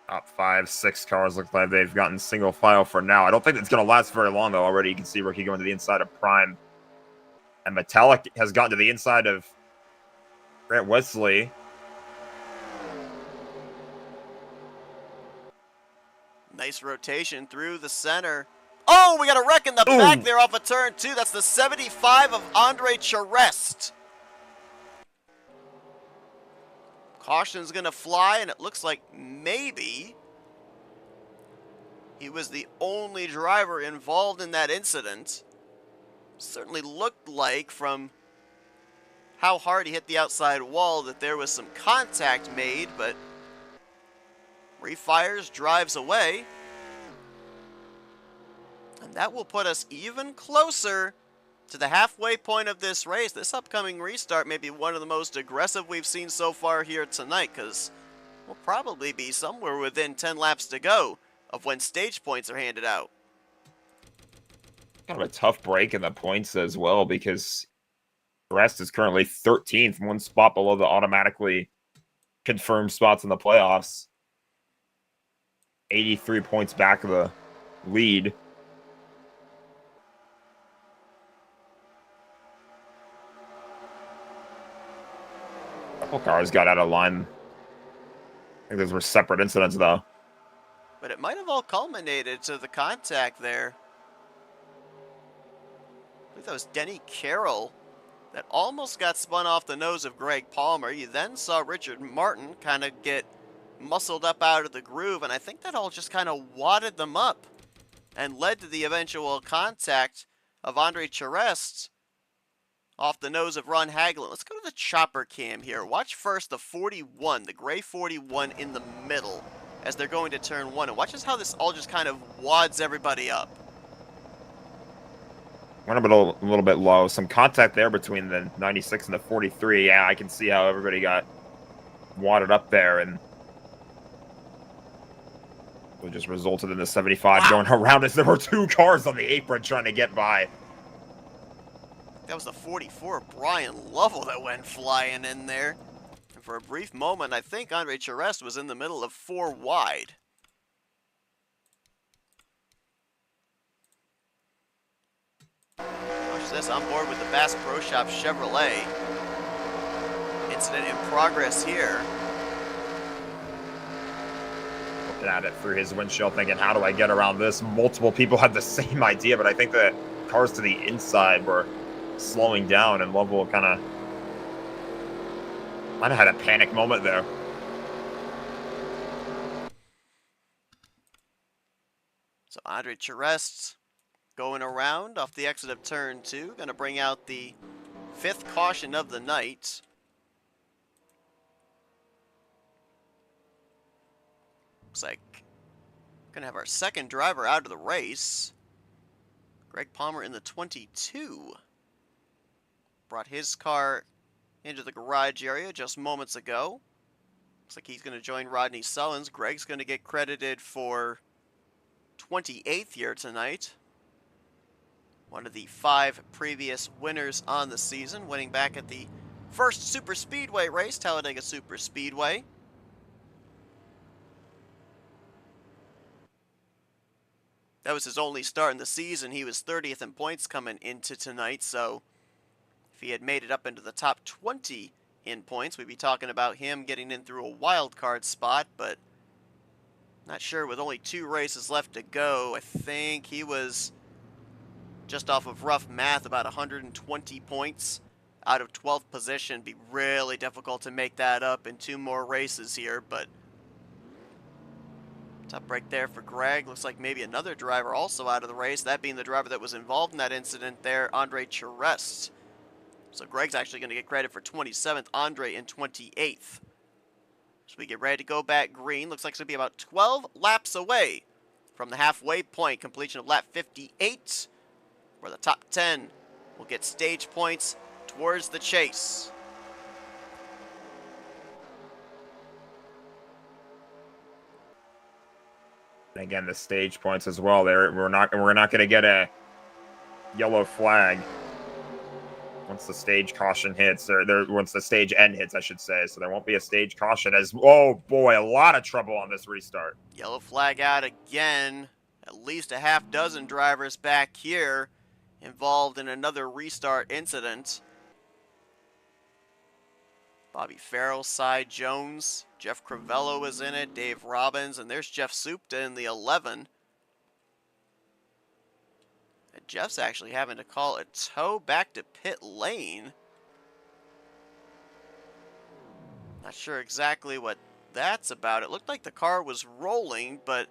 Top 5, 6 cars look like they've gotten single file for now. I don't think it's going to last very long, though. Already you can see Ricky going to the inside of Prime. And Metallic has gotten to the inside of Grant Wesley. Nice rotation through the center. Oh, we got a wreck in the back there off of turn 2. That's the 75 of Andre Charest. Caution's going to fly, and it looks like maybe he was the only driver involved in that incident. Certainly looked like, from how hard he hit the outside wall, that there was some contact made, but refires, drives away. And that will put us even closer to the halfway point of this race. This upcoming restart may be one of the most aggressive we've seen so far here tonight, because we'll probably be somewhere within 10 laps to go of when stage points are handed out. Kind of a tough break in the points as well, because the rest is currently 13th, one spot below the automatically confirmed spots in the playoffs. 83 points back of the lead. A couple cars got out of line. I think those were separate incidents, though. But it might have all culminated to the contact there. I think that was Denny Carroll that almost got spun off the nose of Greg Palmer. You then saw Richard Martin kind of get muscled up out of the groove, and I think that all just kind of wadded them up and led to the eventual contact of Andre Charest off the nose of Ron Hagelin. Let's go to the chopper cam here. Watch first the 41, the gray 41 in the middle as they're going to turn 1. And watch just how this all just kind of wads everybody up. Went a little bit low. Some contact there between the 96 and the 43. Yeah, I can see how everybody got wadded up there, and it just resulted in the 75 going around as there were 2 cars on the apron trying to get by. That was the 44, Brian Lovell, that went flying in there. And for a brief moment, I think Andre Charest was in the middle of 4 wide. Watch this, on board with the Bass Pro Shop Chevrolet. Incident in progress here. Looking at it through his windshield thinking, how do I get around this? Multiple people had the same idea, but I think the cars to the inside were slowing down, and Lovell kind of might have had a panic moment there. So Andre Charest going around off the exit of turn 2, going to bring out the 5th caution of the night. Looks like we're going to have our 2nd driver out of the race. Greg Palmer in the 22. Brought his car into the garage area just moments ago. Looks like he's going to join Rodney Sullins. Greg's going to get credited for 28th here tonight. One of the 5 previous winners on the season, winning back at the first Super Speedway race, Talladega Super Speedway. That was his only start in the season. He was 30th in points coming into tonight, so if he had made it up into the top 20 in points, we'd be talking about him getting in through a wild card spot, but not sure. With only 2 races left to go, I think he was just off of rough math about 120 points out of 12th position. Be really difficult to make that up in 2 more races here, but top break there for Greg. Looks like maybe another driver also out of the race, that being the driver that was involved in that incident there, Andre Charest. So Greg's actually going to get credit for 27th, Andre in 28th. So we get ready to go back green. Looks like it's going to be about 12 laps away from the halfway point. Completion of lap 58, where the top 10 will get stage points towards the chase. Again, the stage points as well. There, we're not going to get a yellow flag once the stage caution hits, or once the stage end hits, I should say. So there won't be a stage caution. As oh boy, a lot of trouble on this restart. Yellow flag out again. At least a half dozen drivers back here involved in another restart incident. Bobby Farrell, Cy Jones, Jeff Crivello was in it, Dave Robbins, and there's Jeff Supta in the 11. And Jeff's actually having to call a tow back to pit lane. Not sure exactly what that's about. It looked like the car was rolling, but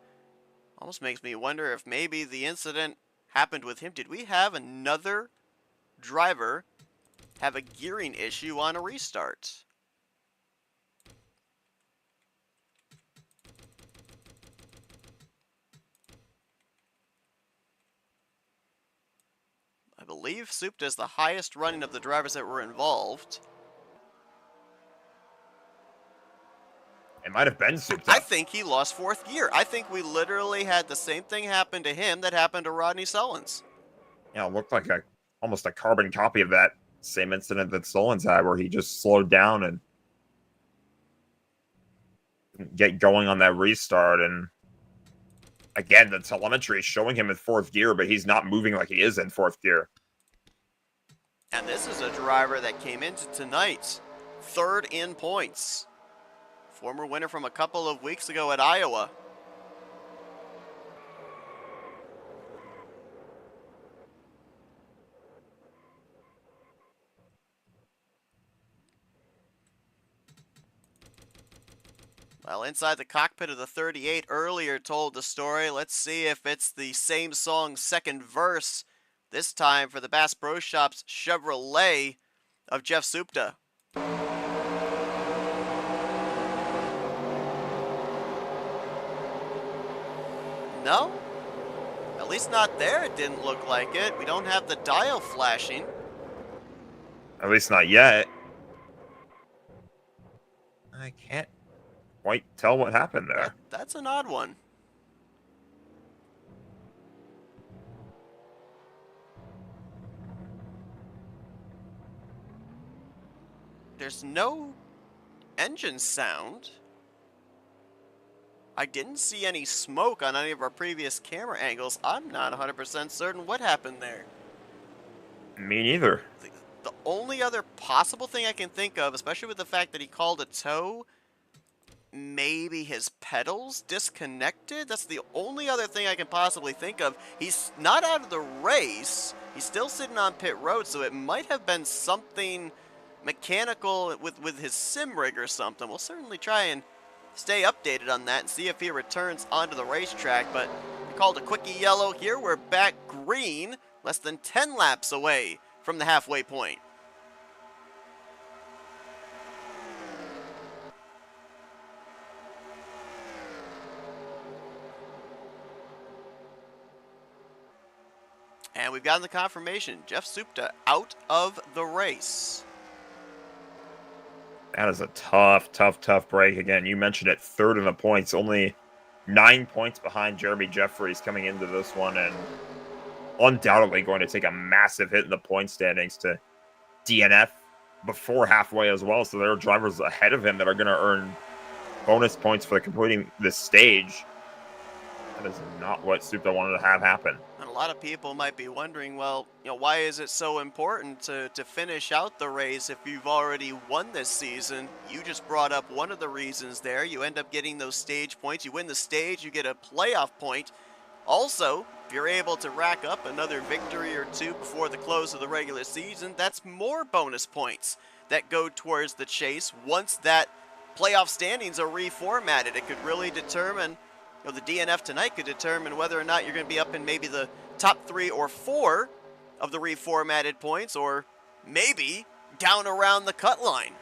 almost makes me wonder if maybe the incident happened with him. Did we have another driver have a gearing issue on a restart? I believe Supta is the highest running of the drivers that were involved. It might have been Supta. I think he lost 4th gear. I think we literally had the same thing happen to him that happened to Rodney Sullins. Yeah, it looked like almost a carbon copy of that same incident that Sullins had, where he just slowed down and get going on that restart. And again, the telemetry is showing him in 4th gear, but he's not moving like he is in 4th gear. And this is a driver that came into tonight 3rd in points. Former winner from a couple of weeks ago at Iowa. Well, inside the cockpit of the 38 earlier told the story. Let's see if it's the same song's second verse, this time for the Bass Pro Shops Chevrolet of Jeff Supta. No? At least not there, it didn't look like it. We don't have the dial flashing. At least not yet. I can't quite tell what happened there. That's an odd one. There's no engine sound. I didn't see any smoke on any of our previous camera angles. I'm not 100% certain what happened there. Me neither. The only other possible thing I can think of, especially with the fact that he called a tow, maybe his pedals disconnected? That's the only other thing I can possibly think of. He's not out of the race. He's still sitting on pit road, so it might have been something mechanical with his sim rig or something. We'll certainly try and stay updated on that and see if he returns onto the racetrack, but we called a quickie yellow here. We're back green, less than 10 laps away from the halfway point. And we've gotten the confirmation. Jeff Supta out of the race. That is a tough break. Again, you mentioned it, third in the points. Only 9 points behind Jeremy Jeffries coming into this one, and undoubtedly going to take a massive hit in the point standings to DNF before halfway as well. So there are drivers ahead of him that are going to earn bonus points for completing this stage. That is not what Supta wanted to have happen. And a lot of people might be wondering, well, why is it so important to finish out the race if you've already won this season? You just brought up one of the reasons there. You end up getting those stage points. You win the stage, you get a playoff point. Also, if you're able to rack up another victory or two before the close of the regular season, that's more bonus points that go towards the chase once that playoff standings are reformatted. It could really determine, the DNF tonight could determine whether or not you're going to be up in maybe the top 3 or 4 of the reformatted points, or maybe down around the cut line.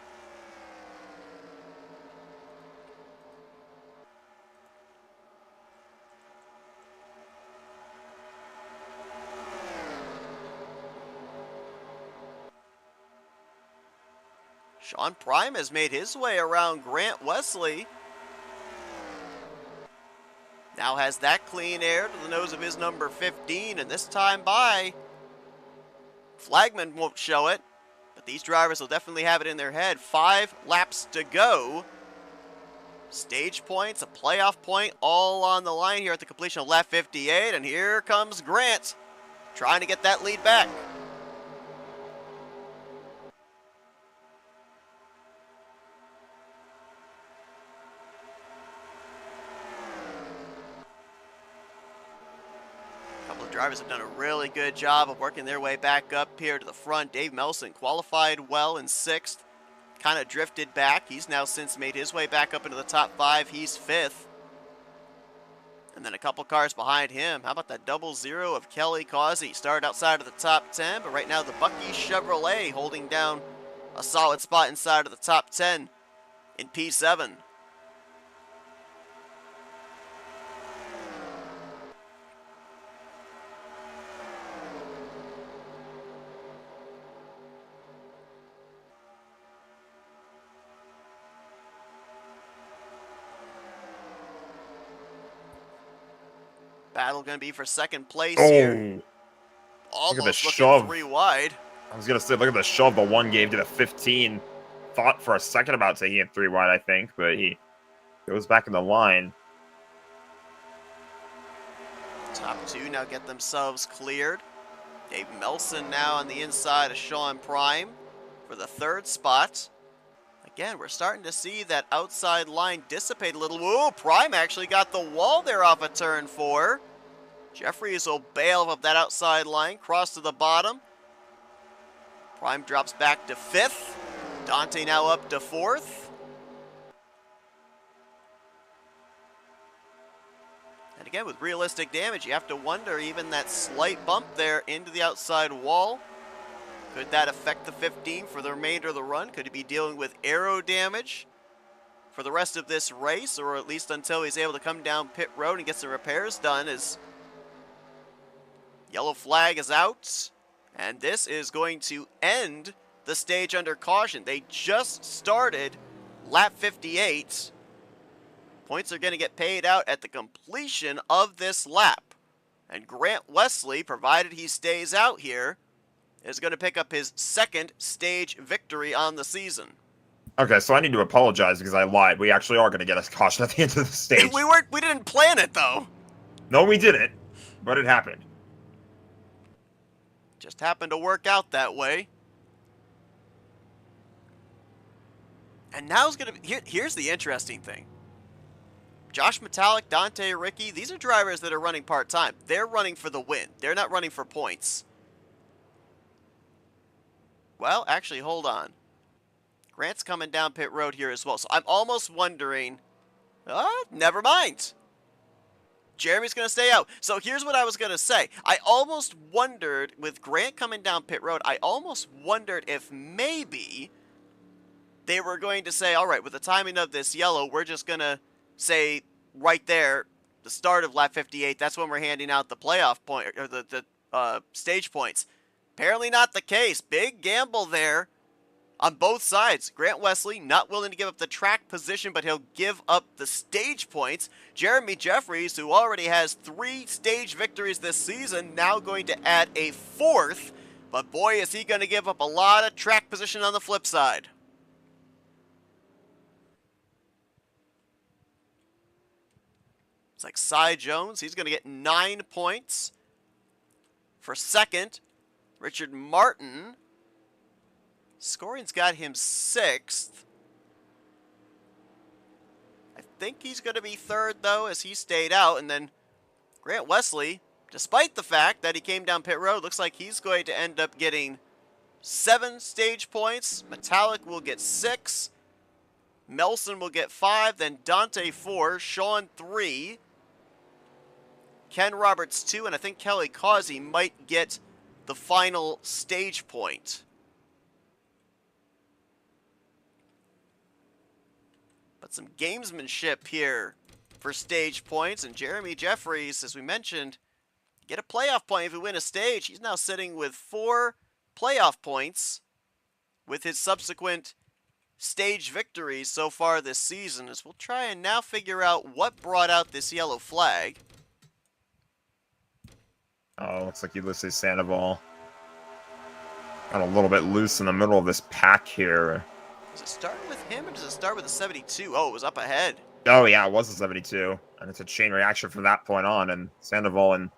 Sean Prime has made his way around Grant Wesley. Now has that clean air to the nose of his number 15, and this time by, Flagman won't show it, but these drivers will definitely have it in their head. 5 laps to go. Stage points, a playoff point, all on the line here at the completion of lap 58, and here comes Grant, trying to get that lead back. Drivers have done a really good job of working their way back up here to the front. Dave Melson qualified well in 6th, kind of drifted back. He's now since made his way back up into the top 5. He's 5th. And then a couple cars behind him. How about that 00 of Kelly Causey? Started outside of the top 10, but right now the Bucky Chevrolet holding down a solid spot inside of the top 10 in P7. Battle going to be for second place here. Almost looking 3 wide. I was going to say, look at the shove the one gave to the 15. Thought for a second about taking it 3 wide, I think, but he goes back in the line. Top 2 now get themselves cleared. Dave Melson now on the inside of Sean Prime for the 3rd spot. Again, we're starting to see that outside line dissipate a little. Whoa, Prime actually got the wall there off of turn 4. Jeffries will bail up that outside line, cross to the bottom. Prime drops back to 5th. Dante now up to 4th. again, with realistic damage, you have to wonder, even that slight bump there into the outside wall, could that affect the 15 for the remainder of the run? Could he be dealing with aero damage for the rest of this race, or at least until he's able to come down pit road and get some repairs done? As yellow flag is out, and this is going to end the stage under caution. They just started lap 58. Points are going to get paid out at the completion of this lap. And Grant Wesley, provided he stays out here, is going to pick up his second stage victory on the season. Okay, so I need to apologize because I lied. We actually are going to get a caution at the end of the stage. We didn't plan it, though. No, we didn't, but it happened. Just happened to work out that way. And now's going to be... Here's the interesting thing. Josh Metallic, Dante Ricky, these are drivers that are running part-time. They're running for the win. They're not running for points. Well, actually, hold on. Grant's coming down pit road here as well. So I'm almost wondering... never mind. Jeremy's going to stay out. So here's what I was going to say. I almost wondered, with Grant coming down pit road, I almost wondered if maybe they were going to say, all right, with the timing of this yellow, we're just going to say right there, the start of lap 58, that's when we're handing out the playoff point, or the stage points. Apparently not the case. Big gamble there on both sides. Grant Wesley not willing to give up the track position, but he'll give up the stage points. Jeremy Jeffries, who already has 3 stage victories this season, now going to add a 4th. But boy, is he going to give up a lot of track position on the flip side. It's like Cy Jones. He's going to get 9 points. For second, Richard Martin. Scoring's got him 6th. I think he's going to be 3rd, though, as he stayed out. And then Grant Wesley, despite the fact that he came down pit road, looks like he's going to end up getting 7 stage points. Metallic will get 6. Melson will get 5. Then Dante 4. Sean 3. Ken Roberts 2. And I think Kelly Causey might get the final stage point. But some gamesmanship here for stage points. And Jeremy Jeffries, as we mentioned, get a playoff point if we win a stage. He's now sitting with 4 playoff points with his subsequent stage victories so far this season. As we'll try and now figure out what brought out this yellow flag. Oh, looks like Ulysses Sandoval got a little bit loose in the middle of this pack here. Does it start with him, or does it start with the 72? Oh, it was up ahead. Oh, yeah, it was a 72. And it's a chain reaction from that point on. And Sandoval and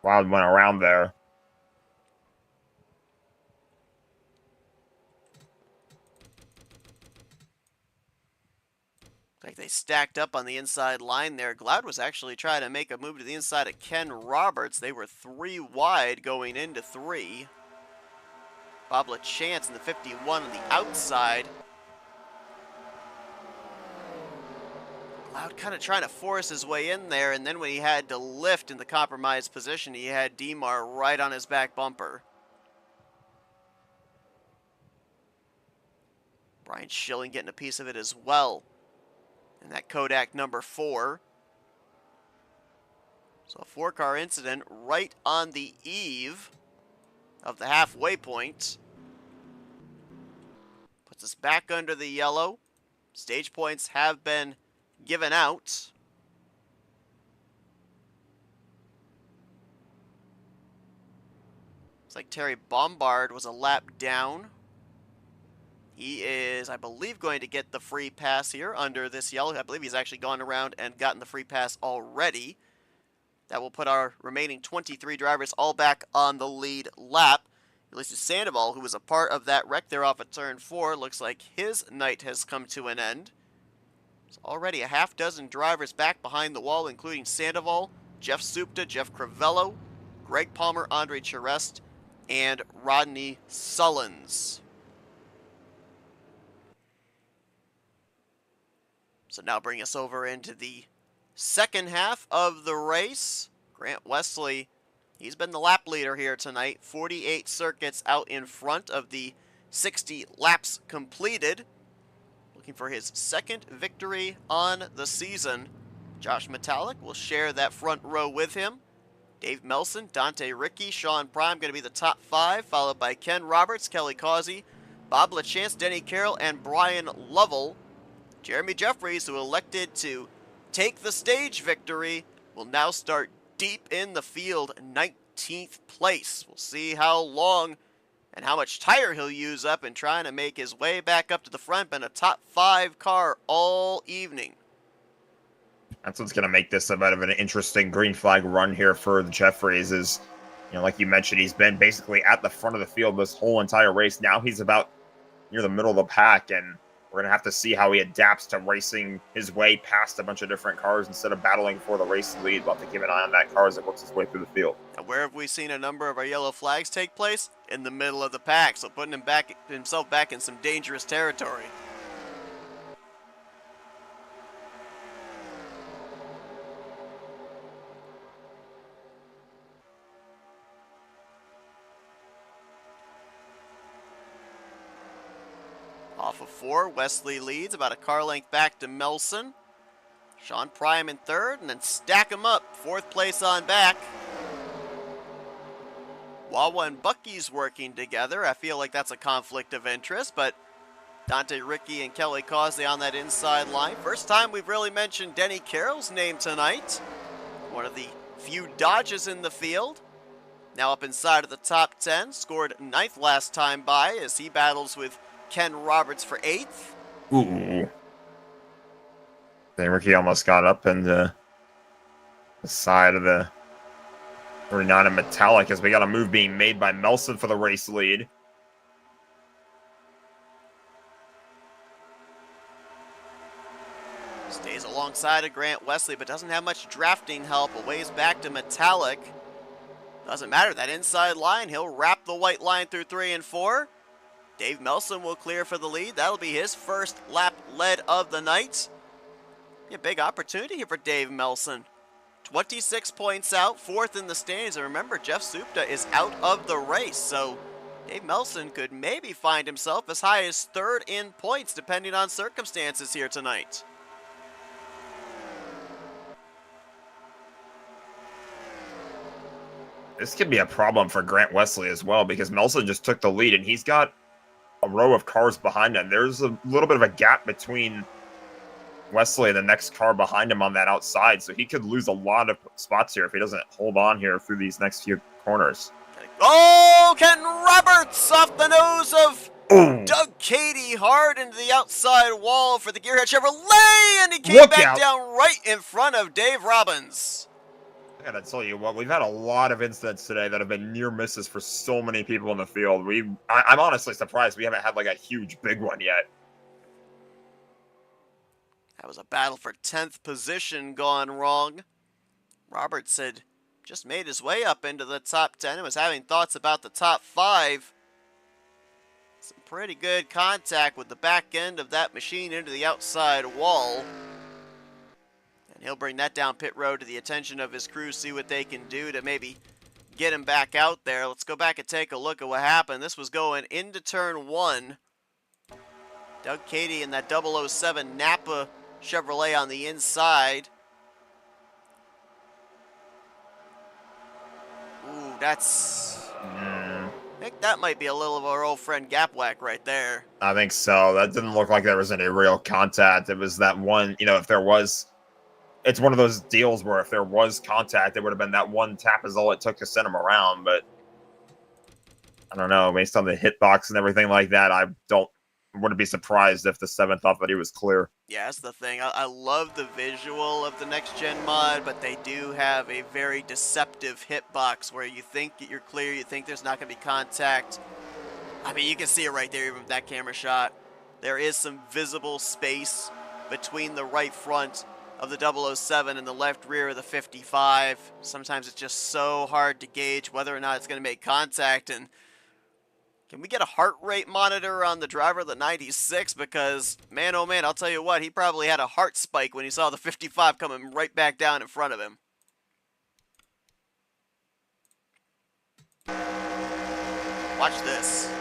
Wild went around there. Like they stacked up on the inside line there. Gloud was actually trying to make a move to the inside of Ken Roberts. They were 3 wide going into 3. Bob LaChance in the 51 on the outside. Gloud kind of trying to force his way in there, and then when he had to lift in the compromised position, he had DeMar right on his back bumper. Brian Schilling getting a piece of it as well. And that Kodak number 4. So a 4-car incident right on the eve of the halfway point. Puts us back under the yellow. Stage points have been given out. Looks like Terry Bombard was a lap down. He is, I believe, going to get the free pass here under this yellow. I believe he's actually gone around and gotten the free pass already. That will put our remaining 23 drivers all back on the lead lap. Ulysses Sandoval, who was a part of that wreck there off of turn 4, looks like his night has come to an end. There's already a half dozen drivers back behind the wall, including Sandoval, Jeff Supta, Jeff Crivello, Greg Palmer, Andre Charest, and Rodney Sullins. So now bring us over into the second half of the race. Grant Wesley, he's been the lap leader here tonight. 48 circuits out in front of the 60 laps completed. Looking for his second victory on the season. Josh Metallic will share that front row with him. Dave Melson, Dante Ricky, Sean Prime going to be the top 5, followed by Ken Roberts, Kelly Causey, Bob LaChance, Denny Carroll, and Brian Lovell. Jeremy Jeffries, who elected to take the stage victory, will now start deep in the field, 19th place. We'll see how long and how much tire he'll use up in trying to make his way back up to the front. Been a top 5 car all evening. That's what's going to make this a bit of an interesting green flag run here for the Jeffries is, like you mentioned, he's been basically at the front of the field this whole entire race. Now he's about near the middle of the pack, and we're going to have to see how he adapts to racing his way past a bunch of different cars instead of battling for the race lead. We'll have to keep an eye on that car as it works its way through the field. Now, where have we seen a number of our yellow flags take place? In the middle of the pack, so putting himself back in some dangerous territory. Off of 4, Wesley leads, about a car length back to Melson. Sean Prime in 3rd, and then stack him up, 4th place on back. Wawa and Bucky's working together. I feel like that's a conflict of interest, but Dante Ricky and Kelly Causey on that inside line. First time we've really mentioned Denny Carroll's name tonight. One of the few dodges in the field. Now up inside of the top 10, scored 9th last time by as he battles with Ken Roberts for 8th. Ooh. Ricky almost got up in the side of the 39 Metallic as we got a move being made by Melson for the race lead. Stays alongside of Grant Wesley, but doesn't have much drafting help. A ways back to Metallic. Doesn't matter, that inside line, he'll wrap the white line through 3 and 4. Dave Melson will clear for the lead. That'll be his first lap led of the night. A big opportunity here for Dave Melson. 26 points out, 4th in the standings. And remember, Jeff Supta is out of the race, so Dave Melson could maybe find himself as high as 3rd in points, depending on circumstances here tonight. This could be a problem for Grant Wesley as well, because Melson just took the lead, and he's got a row of cars behind him. There's a little bit of a gap between Wesley and the next car behind him on that outside, so he could lose a lot of spots here if he doesn't hold on here through these next few corners. Oh, Ken Roberts off the nose of Doug Cady, hard into the outside wall for the Gearhead Chevrolet, and he came back down right in front of Dave Robbins. I gotta tell you what, we've had a lot of incidents today that have been near misses for so many people in the field. I'm honestly surprised we haven't had like a huge big one yet. That was a battle for 10th position gone wrong. Roberts had just made his way up into the top 10 and was having thoughts about the top 5. Some pretty good contact with the back end of that machine into the outside wall. And he'll bring that down pit road to the attention of his crew, see what they can do to maybe get him back out there. Let's go back and take a look at what happened. This was going into turn 1. Doug Cady in that 007 Napa Chevrolet on the inside. Ooh, that's... I think that might be a little of our old friend Gapwack right there. I think so. That didn't look like there was any real contact. It was that one, if there was... It's one of those deals where if there was contact, it would have been that one tap is all it took to send him around, but I don't know. Based on the hitbox and everything like that, I wouldn't be surprised if the 7th thought that he was clear. Yeah, that's the thing. I love the visual of the next-gen mod, but they do have a very deceptive hitbox where you think you're clear, you think there's not going to be contact. I mean, you can see it right there even with that camera shot. There is some visible space between the right front of the 007 and the left rear of the 55. Sometimes it's just so hard to gauge whether or not it's going to make contact, and Can we get a heart rate monitor on the driver of the 96? Because, man, oh man, I'll tell you what, he probably had a heart spike when he saw the 55 coming right back down in front of him. Watch this.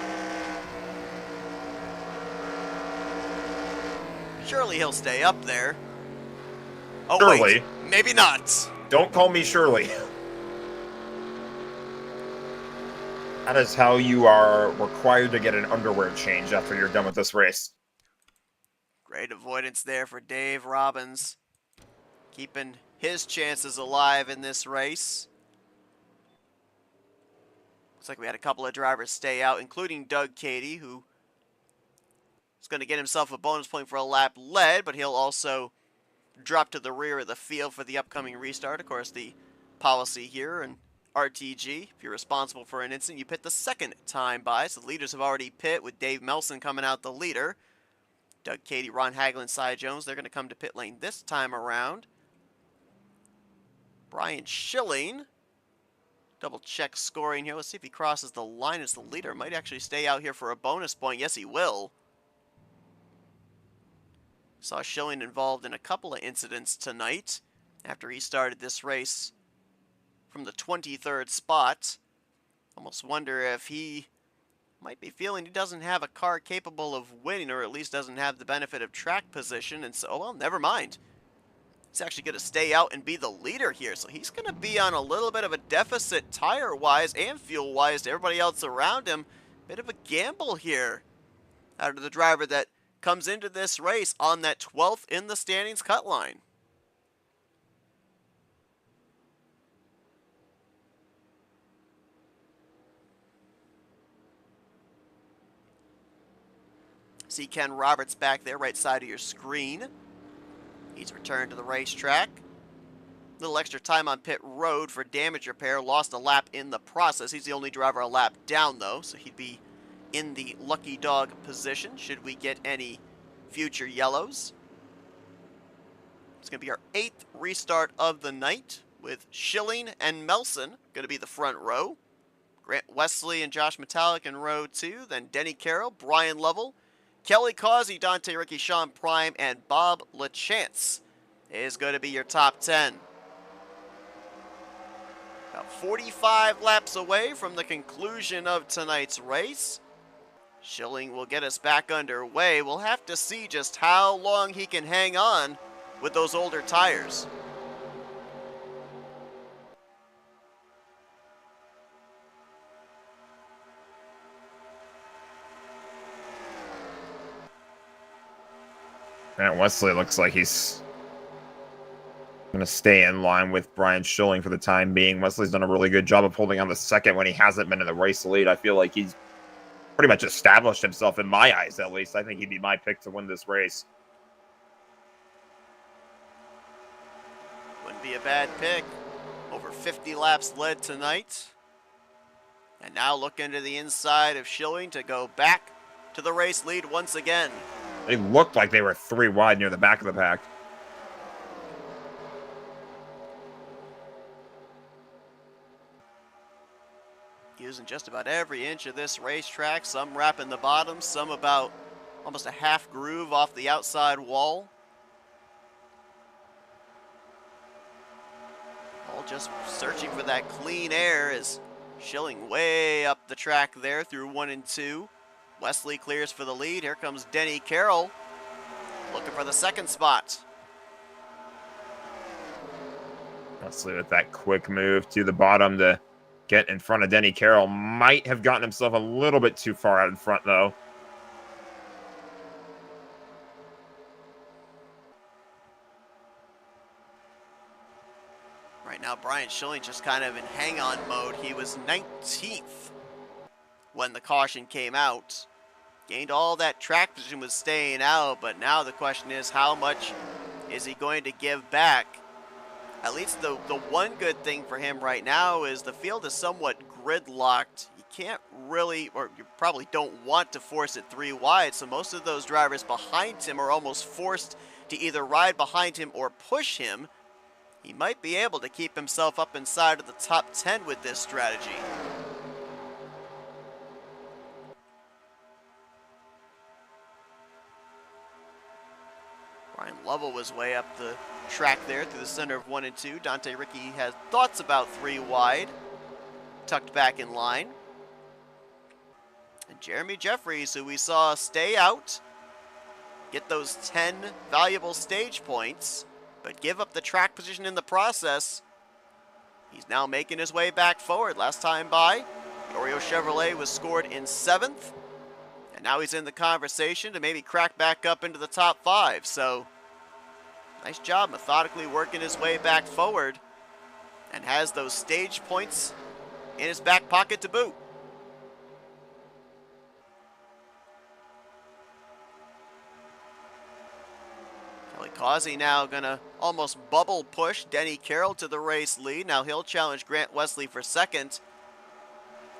Surely he'll stay up there. Oh, Surely. wait, maybe not. Don't call me Shirley. That is how you are required to get an underwear change after you're done with this race. Great avoidance there for Dave Robbins, keeping his chances alive in this race. Looks like we had a couple of drivers stay out, including Doug Cady, who is going to get himself a bonus point for a lap led, but he'll also drop to the rear of the field for the upcoming restart. Of course, the policy here and RTG, if you're responsible for an incident, you pit the second time by. So the leaders have already pit with Dave Melson coming out the leader. Doug Cady, Ron Hagelin, Cy Jones, they're going to come to pit lane this time around. Brian Schilling, double check scoring here. Let's see if he crosses the line as the leader. Might actually stay out here for a bonus point. Yes, he will. Saw Schilling involved in a couple of incidents tonight after he started this race from the 23rd spot. Almost wonder if he might be feeling he doesn't have a car capable of winning, or at least doesn't have the benefit of track position, and so, well, never mind. He's actually going to stay out and be the leader here, so he's going to be on a little bit of a deficit tire-wise and fuel-wise to everybody else around him. Bit of a gamble here out of the driver that comes into this race on that 12th in the standings cut line. See Ken Roberts back there, right side of your screen. He's returned to the racetrack. Little extra time on pit road for damage repair. Lost a lap in the process. He's the only driver a lap down, though, so he'd be in the lucky dog position should we get any future yellows. It's going to be our 8th restart of the night with Schilling and Melson going to be the front row. Grant Wesley and Josh Metallic in row 2. Then Denny Carroll, Brian Lovell, Kelly Causey, Dante Ricky, Sean Prime, and Bob LaChance is going to be your top 10. About 45 laps away from the conclusion of tonight's race. Schilling will get us back underway. We'll have to see just how long he can hang on with those older tires. Grant Wesley looks like he's going to stay in line with Brian Schilling for the time being. Wesley's done a really good job of holding on the second when he hasn't been in the race lead. I feel like he's pretty much established himself, in my eyes at least. I think he'd be my pick to win this race. Wouldn't be a bad pick. Over 50 laps led tonight. And now looking to the inside of Schilling to go back to the race lead once again. They looked like they were 3 wide near the back of the pack. Using just about every inch of this racetrack. Some wrapping the bottom, some about almost a half groove off the outside wall. All just searching for that clean air as Schilling way up the track there through 1 and 2. Wesley clears for the lead. Here comes Denny Carroll looking for the second spot. Wesley with that quick move to the bottom to get in front of Denny Carroll. Might have gotten himself a little bit too far out in front, though. Right now, Brian Schilling just kind of in hang-on mode. He was 19th when the caution came out. Gained all that track position, was staying out, but now the question is, how much is he going to give back? At least the one good thing for him right now is the field is somewhat gridlocked. You can't really, or you probably don't want to force it 3 wide, so most of those drivers behind him are almost forced to either ride behind him or push him. He might be able to keep himself up inside of the top 10 with this strategy. Brian Lovell was way up the track there through the center of 1 and 2. Dante Ricky has thoughts about 3 wide, tucked back in line. And Jeremy Jeffries, who we saw stay out, get those 10 valuable stage points, but give up the track position in the process. He's now making his way back forward. Last time by, Oreo Chevrolet was scored in 7th, and now he's in the conversation to maybe crack back up into the top 5. So, nice job methodically working his way back forward, and has those stage points in his back pocket to boot. Kelly Causey now gonna almost bubble push Denny Carroll to the race lead. Now he'll challenge Grant Wesley for 2nd.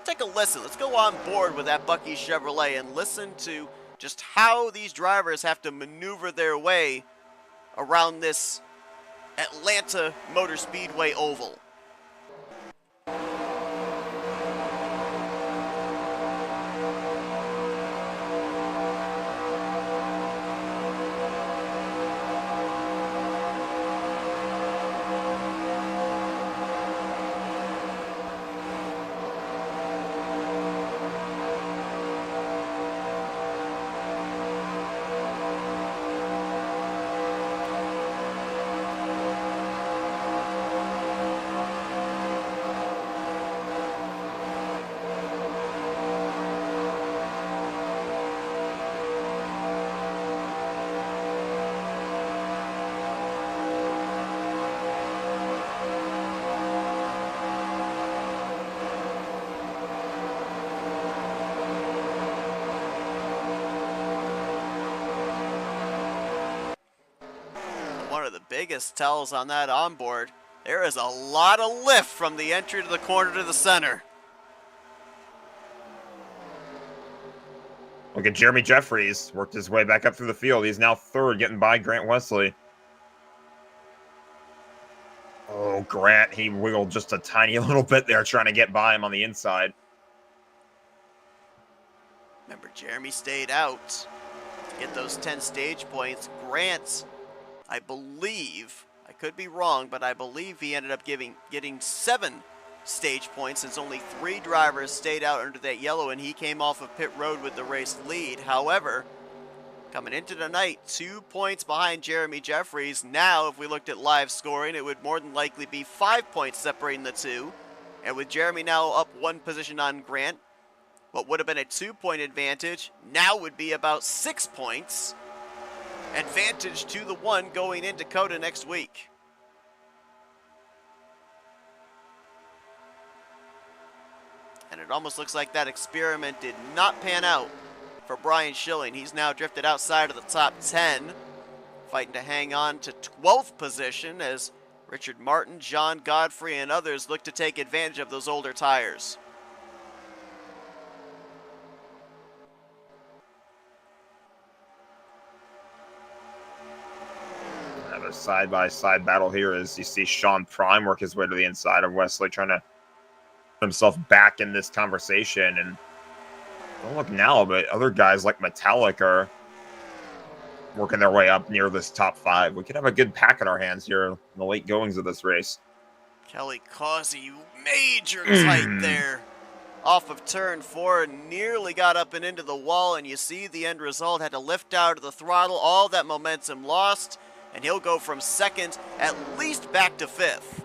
Take a listen. Let's go on board with that Bucky Chevrolet and listen to just how these drivers have to maneuver their way around this Atlanta Motor Speedway oval. One of the biggest tells on that onboard, there is a lot of lift from the entry to the corner to the center. Look at Jeremy Jeffries, worked his way back up through the field. He's now 3rd, getting by Grant Wesley. Oh, Grant, he wiggled just a tiny little bit there trying to get by him on the inside. Remember, Jeremy stayed out to get those 10 stage points. Grant, I believe, I could be wrong, but I believe he ended up getting 7 stage points since only 3 drivers stayed out under that yellow, and he came off of pit road with the race lead. However, coming into tonight, 2 points behind Jeremy Jeffries. Now, if we looked at live scoring, it would more than likely be 5 points separating the two. And with Jeremy now up 1 position on Grant, what would have been a 2-point advantage now would be about 6 points. Advantage to the 1 going into Dakota next week. And it almost looks like that experiment did not pan out for Brian Schilling. He's now drifted outside of the top 10, fighting to hang on to 12th position as Richard Martin, John Godfrey, and others look to take advantage of those older tires. Another side-by-side battle here as you see Sean Prime work his way to the inside of Wesley, trying to put himself back in this conversation. And don't look now, but other guys like Metallic are working their way up near this top 5. We could have a good pack in our hands here in the late goings of this race. Kelly Causey, major tight there. Off of turn 4, nearly got up and into the wall, and you see the end result. Had to lift out of the throttle, all that momentum lost, and he'll go from 2nd at least back to 5th.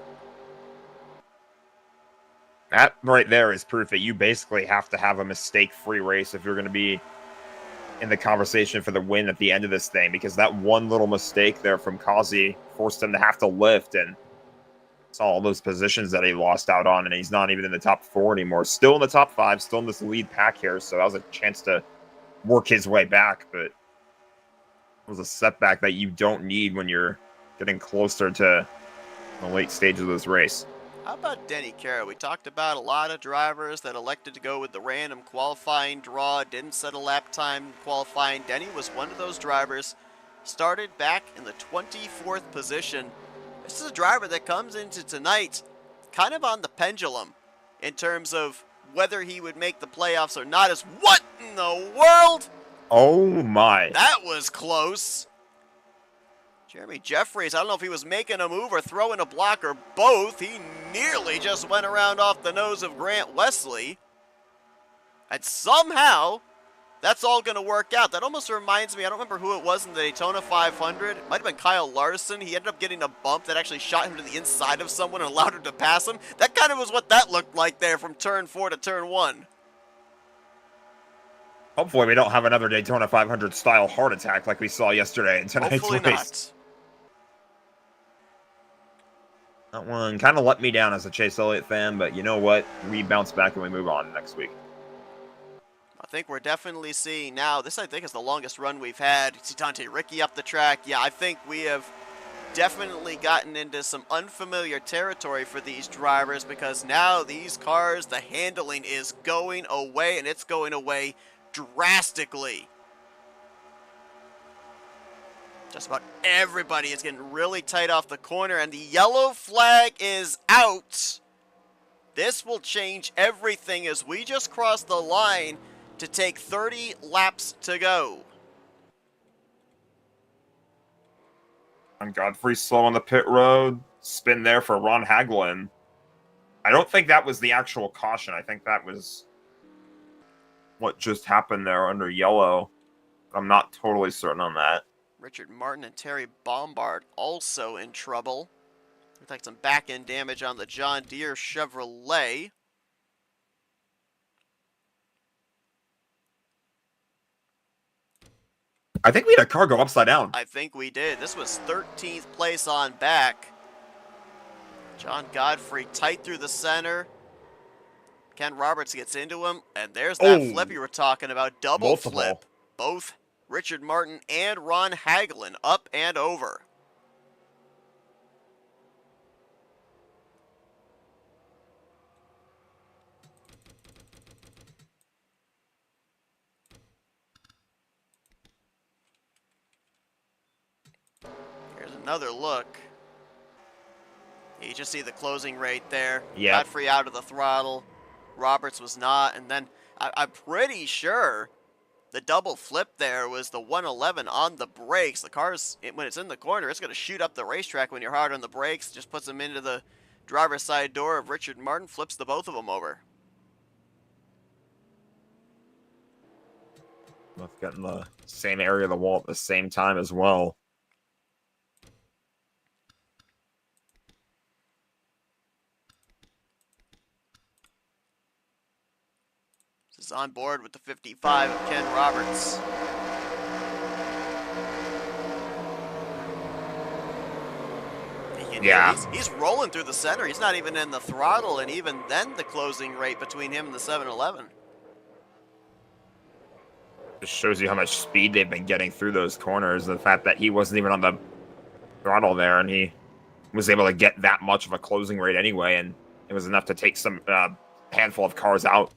That right there is proof that you basically have to have a mistake-free race if you're going to be in the conversation for the win at the end of this thing, because that one little mistake there from Causey forced him to have to lift, and saw all those positions that he lost out on, and he's not even in the top 4 anymore. Still in the top 5, still in this lead pack here, so that was a chance to work his way back, but it was a setback that you don't need when you're getting closer to the late stages of this race. How about Denny Carroll? We talked about a lot of drivers that elected to go with the random qualifying draw, didn't set a lap time qualifying. Denny was one of those drivers, started back in the 24th position. This is a driver that comes into tonight kind of on the pendulum in terms of whether he would make the playoffs or not. Is what in the world? Oh my. That was close. Jeremy Jeffries, I don't know if he was making a move or throwing a block or both. He nearly just went around off the nose of Grant Wesley. And somehow, that's all going to work out. That almost reminds me, I don't remember who it was in the Daytona 500. It might have been Kyle Larson. He ended up getting a bump that actually shot him to the inside of someone and allowed him to pass him. That kind of was what that looked like there from turn 4 to turn 1. Hopefully we don't have another Daytona 500 style heart attack like we saw yesterday in tonight's Hopefully race. not. That one kind of let me down as a Chase Elliott fan, but you know what? We bounce back and we move on next week. I think we're definitely seeing now, this I think is the longest run we've had. You see Dante Ricky up the track. Yeah, I think we have definitely gotten into some unfamiliar territory for these drivers because now these cars, the handling is going away, and it's going away drastically. Just about everybody is getting really tight off the corner, and the yellow flag is out. This will change everything as we just crossed the line to take 30 laps to go. And Godfrey slow on the pit road. Spin there for Ron Hagelin. I don't think that was the actual caution. I think that was what just happened there under yellow. I'm not totally certain on that. Richard Martin and Terry Bombard also in trouble. Looks like some back-end damage on the John Deere Chevrolet. I think we had a car go upside down. I think we did. This was 13th place on back. John Godfrey tight through the center. Ken Roberts gets into him, and there's that flip you were talking about. Double flip. Both Richard Martin and Ron Hagelin up and over. Here's another look. You just see the closing rate there. Yeah. Godfrey out of the throttle. Roberts was not. And then I'm pretty sure the double flip there was the 111 on the brakes. The car's, when it's in the corner, it's going to shoot up the racetrack when you're hard on the brakes. Just puts them into the driver's side door of Richard Martin, flips the both of them over. Both got in the same area of the wall at the same time as well. This is on board with the 55 of Ken Roberts. Yeah. He's rolling through the center. He's not even in the throttle, and even then the closing rate between him and the 711. Just shows you how much speed they've been getting through those corners. The fact that he wasn't even on the throttle there, and he was able to get that much of a closing rate anyway, and it was enough to take some handful of cars out.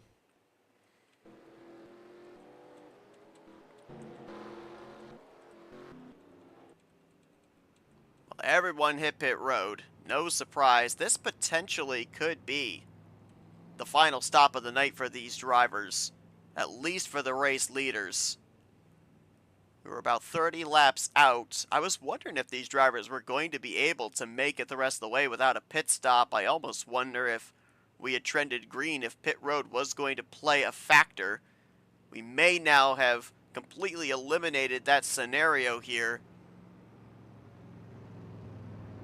Everyone hit pit road. No surprise. This potentially could be the final stop of the night for these drivers, at least for the race leaders. We were about 30 laps out. I was wondering if these drivers were going to be able to make it the rest of the way without a pit stop. I almost wonder if we had trended green, if pit road was going to play a factor. We may now have completely eliminated that scenario here.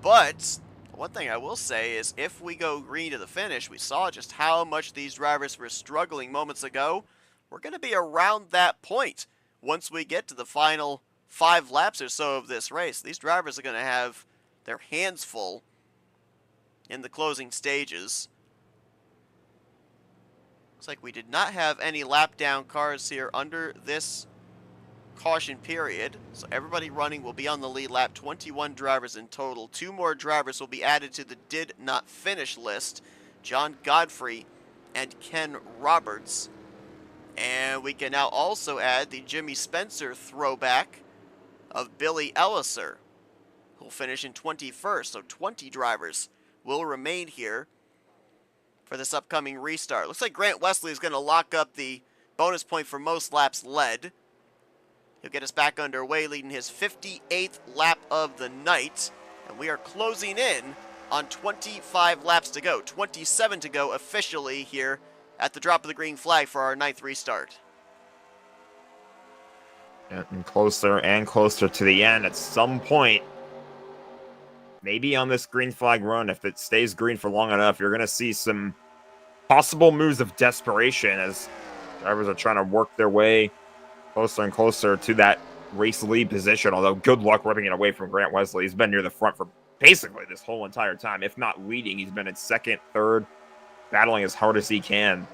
But one thing I will say is if we go green to the finish, we saw just how much these drivers were struggling moments ago. We're going to be around that point once we get to the final 5 laps or so of this race. These drivers are going to have their hands full in the closing stages. Looks like we did not have any lap down cars here under this caution period, so everybody running will be on the lead lap. 21 drivers in total. 2 more drivers will be added to the did not finish list. John Godfrey and Ken Roberts. And we can now also add the Jimmy Spencer throwback of Billy Elliser, who'll finish in 21st. So 20 drivers will remain here for this upcoming restart. Looks like Grant Wesley is going to lock up the bonus point for most laps led. He'll get us back underway, leading his 58th lap of the night. And we are closing in on 25 laps to go. 27 to go officially here at the drop of the green flag for our 9th restart. Getting closer and closer to the end. At some point, maybe on this green flag run, if it stays green for long enough, you're going to see some possible moves of desperation as drivers are trying to work their way closer and closer to that race lead position, although good luck ripping it away from Grant Wesley. He's been near the front for basically this whole entire time. If not leading, he's been in second, third, battling as hard as he can.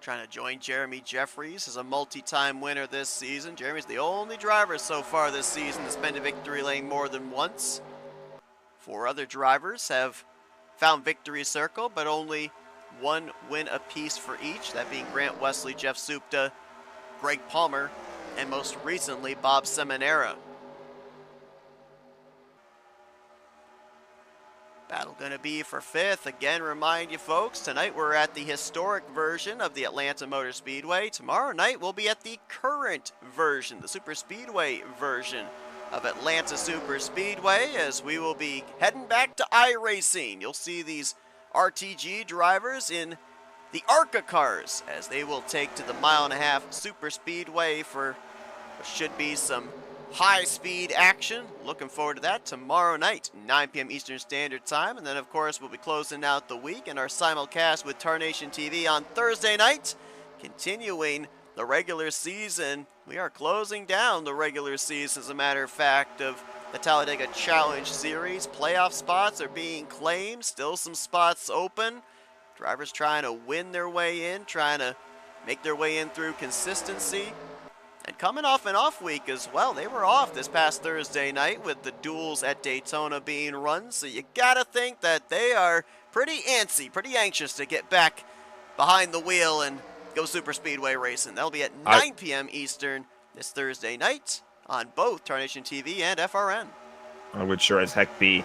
Trying to join Jeremy Jeffries as a multi-time winner this season. Jeremy's the only driver so far this season that's been to victory lane more than once. 4 other drivers have found victory circle, but only 1 win apiece for each, that being Grant Wesley, Jeff Supta, Greg Palmer, and most recently Bob Seminara. Battle gonna be for 5th. Again, remind you folks, tonight we're at the historic version of the Atlanta Motor Speedway. Tomorrow night we'll be at the current version, the Super Speedway version of Atlanta Super Speedway, as we will be heading back to iRacing. You'll see these RTG drivers in the ARCA cars as they will take to the 1.5 mile Super Speedway for what should be some high-speed action. Looking forward to that tomorrow night, 9 p.m. Eastern Standard Time. And then, of course, we'll be closing out the week in our simulcast with Tarnation TV on Thursday night, continuing the regular season. We are closing down the regular season, as a matter of fact, of the Talladega Challenge Series. Playoff spots are being claimed, still some spots open. Drivers trying to win their way in, trying to make their way in through consistency. And coming off an off week as well. They were off this past Thursday night with the duels at Daytona being run. So you gotta think that they are pretty antsy, pretty anxious to get back behind the wheel and go super speedway racing. That'll be at 9 p.m. Eastern this Thursday night on both Tarnation TV and FRN. I would sure as heck be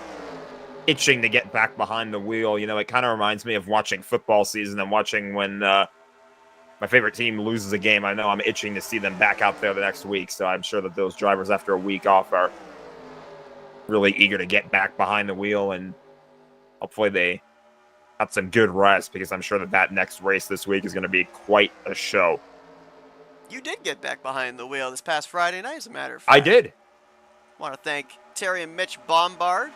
itching to get back behind the wheel. You know, it kind of reminds me of watching football season and watching when my favorite team loses a game. I know I'm itching to see them back out there the next week, so I'm sure that those drivers after a week off are really eager to get back behind the wheel, and hopefully they got some good rest, because I'm sure that that next race this week is going to be quite a show. You did get back behind the wheel this past Friday night, as a matter of fact. I did. Want to thank Terry and Mitch Bombard,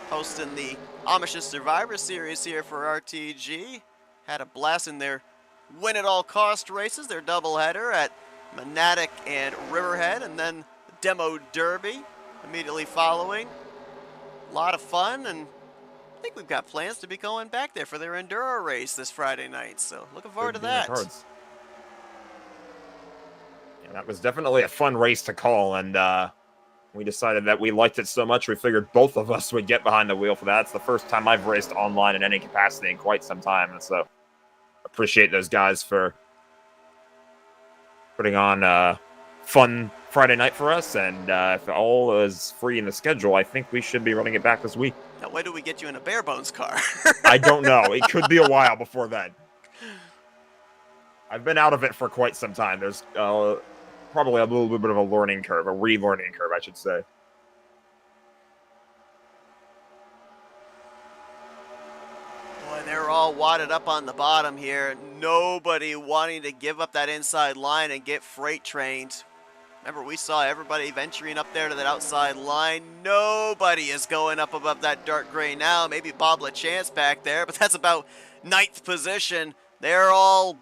hosting the Amish Survivor Series here for RTG. Had a blast in their win-at-all-cost races, their doubleheader at Monadnock and Riverhead, and then the Demo Derby immediately following. A lot of fun, and I think we've got plans to be going back there for their Enduro race this Friday night, so looking forward to that. Yeah, that was definitely a fun race to call, and we decided that we liked it so much we figured both of us would get behind the wheel for that. It's the first time I've raced online in any capacity in quite some time, and so appreciate those guys for putting on a fun Friday night for us, and if all is free in the schedule, I think we should be running it back this week. Now, when do we get you in a Barebones car? I don't know. It could be a while before then. I've been out of it for quite some time. There's probably a little bit of a learning curve, a relearning curve, I should say. Boy, they're all wadded up on the bottom here. Nobody wanting to give up that inside line and get freight trained. Remember, we saw everybody venturing up there to that outside line. Nobody is going up above that dark gray now. Maybe Bob LaChance back there, but that's about 9th position. They're all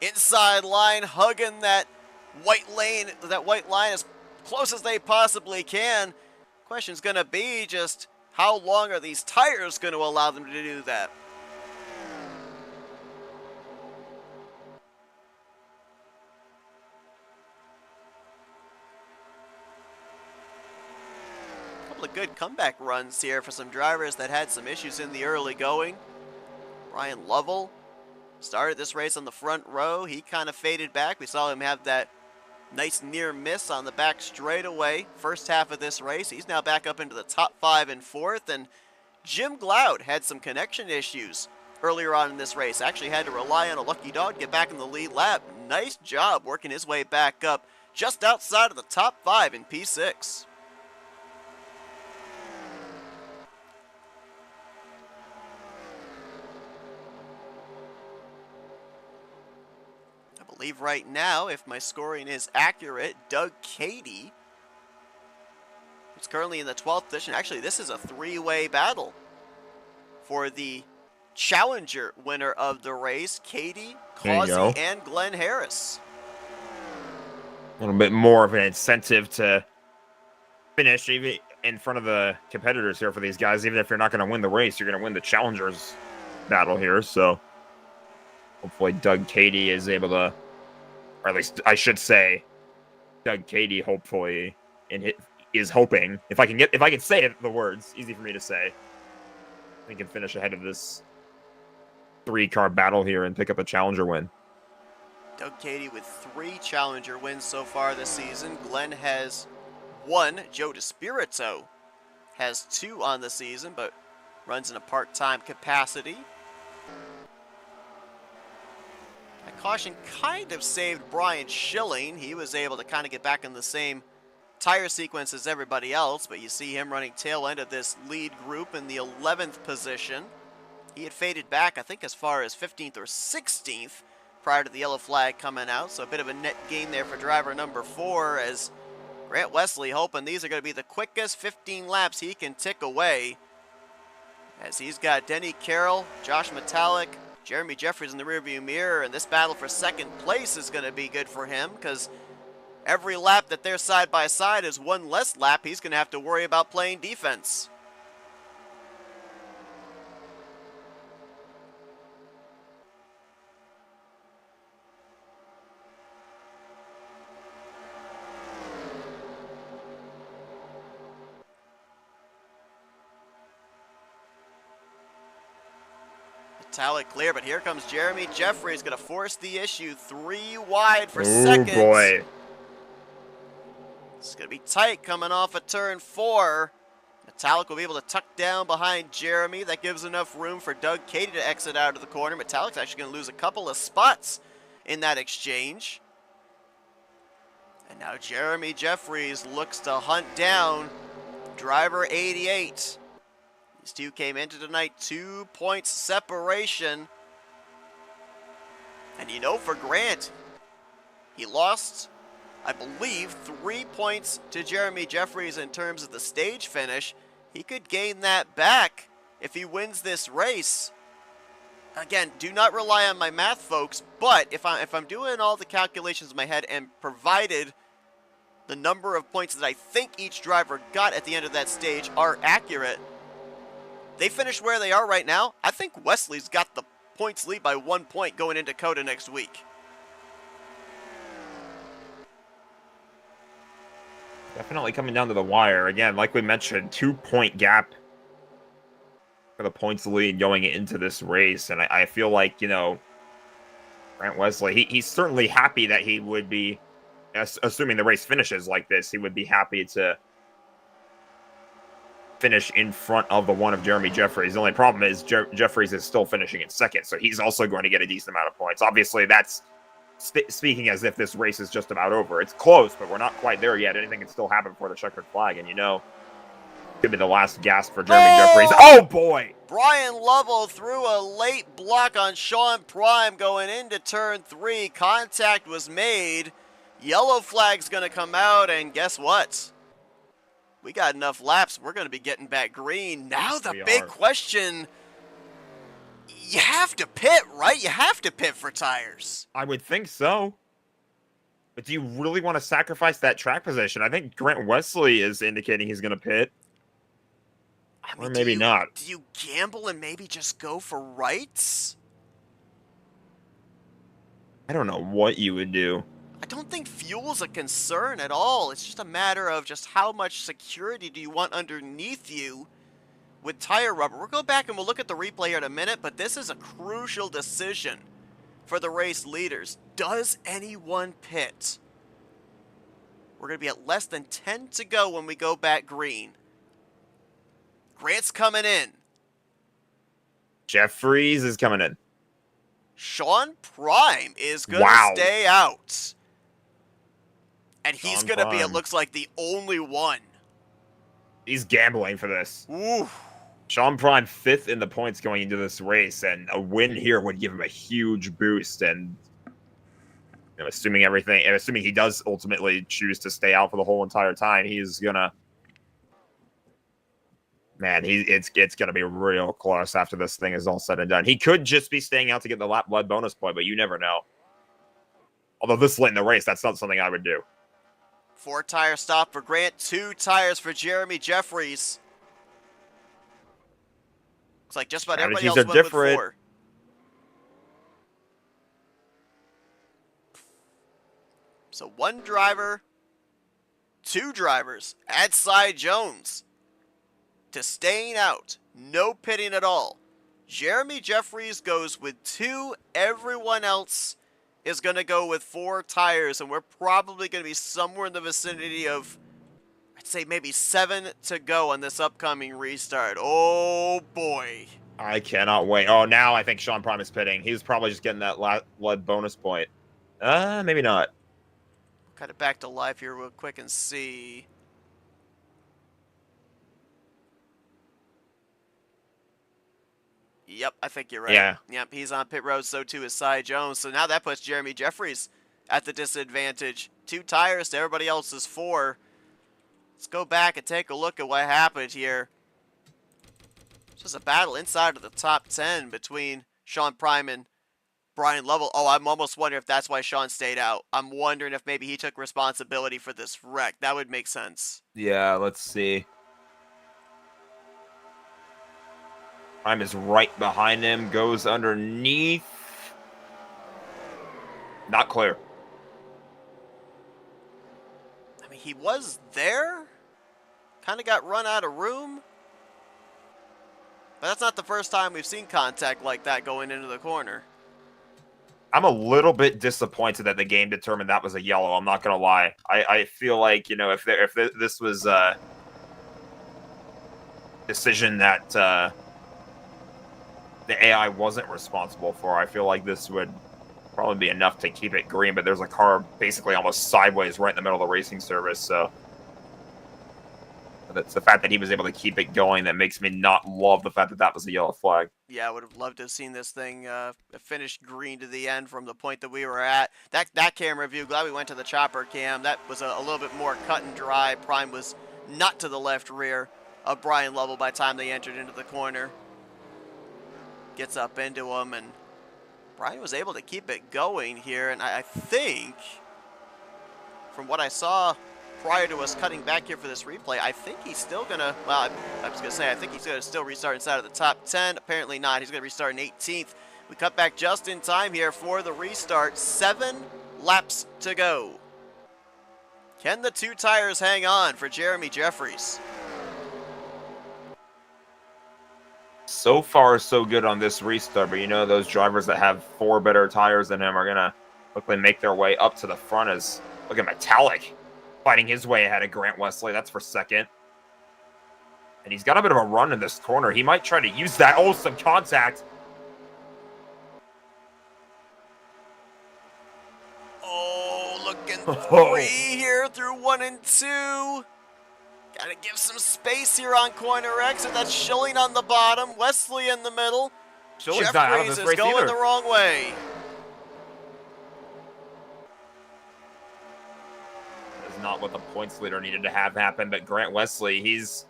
inside line, hugging that white lane, that white line as close as they possibly can. Question's going to be just how long are these tires going to allow them to do that? Couple of good comeback runs here for some drivers that had some issues in the early going. Brian Lovell started this race on the front row. He kind of faded back. We saw him have that nice near miss on the back straightaway first half of this race. He's now back up into the top 5 and 4th. And Jim Gloud had some connection issues earlier on in this race. Actually had to rely on a lucky dog to get back in the lead lap. nice job working his way back up just outside of the top 5 in P6. I believe right now, if my scoring is accurate, Doug Cady, who's currently in the 12th position. Actually, this is a 3-way battle for the challenger winner of the race. Cady, Causey, and Glenn Harris. A little bit more of an incentive to finish even in front of the competitors here for these guys. Even if you're not going to win the race, you're going to win the challengers battle here. So hopefully Doug Cady is able to, or at least I should say, Doug Cady hopefully is hoping, if I can say the words, easy for me to say, he can finish ahead of this 3-car battle here and pick up a challenger win. Doug Cady with 3 challenger wins so far this season. Glenn has 1. Joe DeSpirito has 2 on the season, but runs in a part-time capacity. That caution kind of saved Brian Schilling. He was able to kind of get back in the same tire sequence as everybody else, but you see him running tail end of this lead group in the 11th position. He had faded back, I think, as far as 15th or 16th prior to the yellow flag coming out, so a bit of a net gain there for driver number 4, as Grant Wesley hoping these are going to be the quickest 15 laps he can tick away, as he's got Denny Carroll, Josh Metallic, Jeremy Jeffries in the rearview mirror, and this battle for second place is going to be good for him, because every lap that they're side by side is one less lap he's going to have to worry about playing defense. Metallic clear, but here comes Jeremy Jeffries, going to force the issue. 3 wide for seconds. Oh boy. It's going to be tight coming off of turn 4. Metallic will be able to tuck down behind Jeremy. That gives enough room for Doug Cady to exit out of the corner. Metallic's actually going to lose a couple of spots in that exchange. And now Jeremy Jeffries looks to hunt down driver 88. These two came into tonight 2 points separation. And you know, for Grant, he lost, I believe, 3 points to Jeremy Jeffries in terms of the stage finish. He could gain that back if he wins this race. Again, do not rely on my math, folks, but if I'm doing all the calculations in my head and provided the number of points that I think each driver got at the end of that stage are accurate, they finish where they are right now. I think Wesley's got the points lead by 1 point going into COTA next week. Definitely coming down to the wire. Again, like we mentioned, 2-point gap for the points lead going into this race. And I feel like, you know, Grant Wesley, he's certainly happy that he would be, assuming the race finishes like this, he would be happy to finish in front of the one of Jeremy Jeffries. The only problem is Jeffries is still finishing in second, so he's also going to get a decent amount of points. Obviously, that's speaking as if this race is just about over. It's close, but we're not quite there yet. Anything can still happen before the checkered flag, and you know, could be the last gasp for Jeremy Jeffries. Oh boy! Brian Lovell threw a late block on Sean Prime going into turn 3. Contact was made. Yellow flag's going to come out, and guess what? We got enough laps. We're going to be getting back green. Now the big question, you have to pit, right? You have to pit for tires. I would think so. But do you really want to sacrifice that track position? I think Grant Wesley is indicating he's going to pit. I mean, or maybe not. Do you gamble and maybe just go for rights? I don't know what you would do. I don't think fuel's a concern at all. It's just a matter of just how much security do you want underneath you with tire rubber. We'll go back and we'll look at the replay here in a minute, but this is a crucial decision for the race leaders. Does anyone pit? We're going to be at less than 10 to go when we go back green. Grant's coming in. Jeffries is coming in. Sean Prime is going to Wow. stay out. And he's Sean going to be, it Prime. looks like, the only one. He's gambling for this. Ooh. Sean Prime 5th in the points going into this race, and a win here would give him a huge boost. And assuming he does ultimately choose to stay out for the whole entire time, he's gonna, man, it's gonna be real close after this thing is all said and done. He could just be staying out to get the lap lead bonus point, but you never know. Although this late in the race, that's not something I would do. 4-tire stop for Grant, 2 tires for Jeremy Jeffries. Looks like just about everybody else went with 4. So 1 driver, 2 drivers, add Cy Jones to staying out. No pitting at all. Jeremy Jeffries goes with 2. Everyone else is going to go with 4 tires, and we're probably going to be somewhere in the vicinity of, I'd say maybe 7 to go on this upcoming restart. Oh boy. I cannot wait. Oh, now I think Sean Prime is pitting. He's probably just getting that lead bonus point. Maybe not. Cut it back to life here real quick and see. Yep, I think you're right. Yeah. Yep, he's on pit road, so too is Cy Jones. So now that puts Jeremy Jeffries at the disadvantage. 2 tires to everybody else's 4. Let's go back and take a look at what happened here. It's just a battle inside of the top 10 between Sean Prime and Brian Lovell. Oh, I'm almost wondering if that's why Sean stayed out. I'm wondering if maybe he took responsibility for this wreck. That would make sense. Yeah, let's see. Prime is right behind him, goes underneath. Not clear. I mean, he was there. Kind of got run out of room. But that's not the first time we've seen contact like that going into the corner. I'm a little bit disappointed that the game determined that was a yellow. I'm not going to lie. I feel like, if this was a decision that the AI wasn't responsible for, I feel like this would probably be enough to keep it green. But there's a car basically almost sideways right in the middle of the racing service. So it's the fact that he was able to keep it going that makes me not love the fact that that was a yellow flag. Yeah, I would have loved to have seen this thing finish green to the end from the point that we were at. That camera view, glad we went to the chopper cam. That was a little bit more cut and dry. Prime was not to the left rear of Brian Lovell by the time they entered into the corner. Gets up into him, and Brian was able to keep it going here. And I think, from what I saw prior to us cutting back here for this replay, I think he's still going to, well, I was going to say, I think he's going to still restart inside of the top 10. Apparently not. He's going to restart in 18th. We cut back just in time here for the restart. 7 laps to go. Can the 2 tires hang on for Jeremy Jeffries? So far, so good on this restart, but those drivers that have 4 better tires than him are going to quickly make their way up to the front. As look at Metallic fighting his way ahead of Grant Wesley. That's for second. And he's got a bit of a run in this corner. He might try to use that. Oh, some contact. Oh, looking 3 here through 1 and 2. Gotta give some space here on corner exit. That's Schilling on the bottom, Wesley in the middle. Schilling's not out of this Jeffries is race going either. the wrong way. That's not what the points leader needed to have happen, but Grant Wesley, he's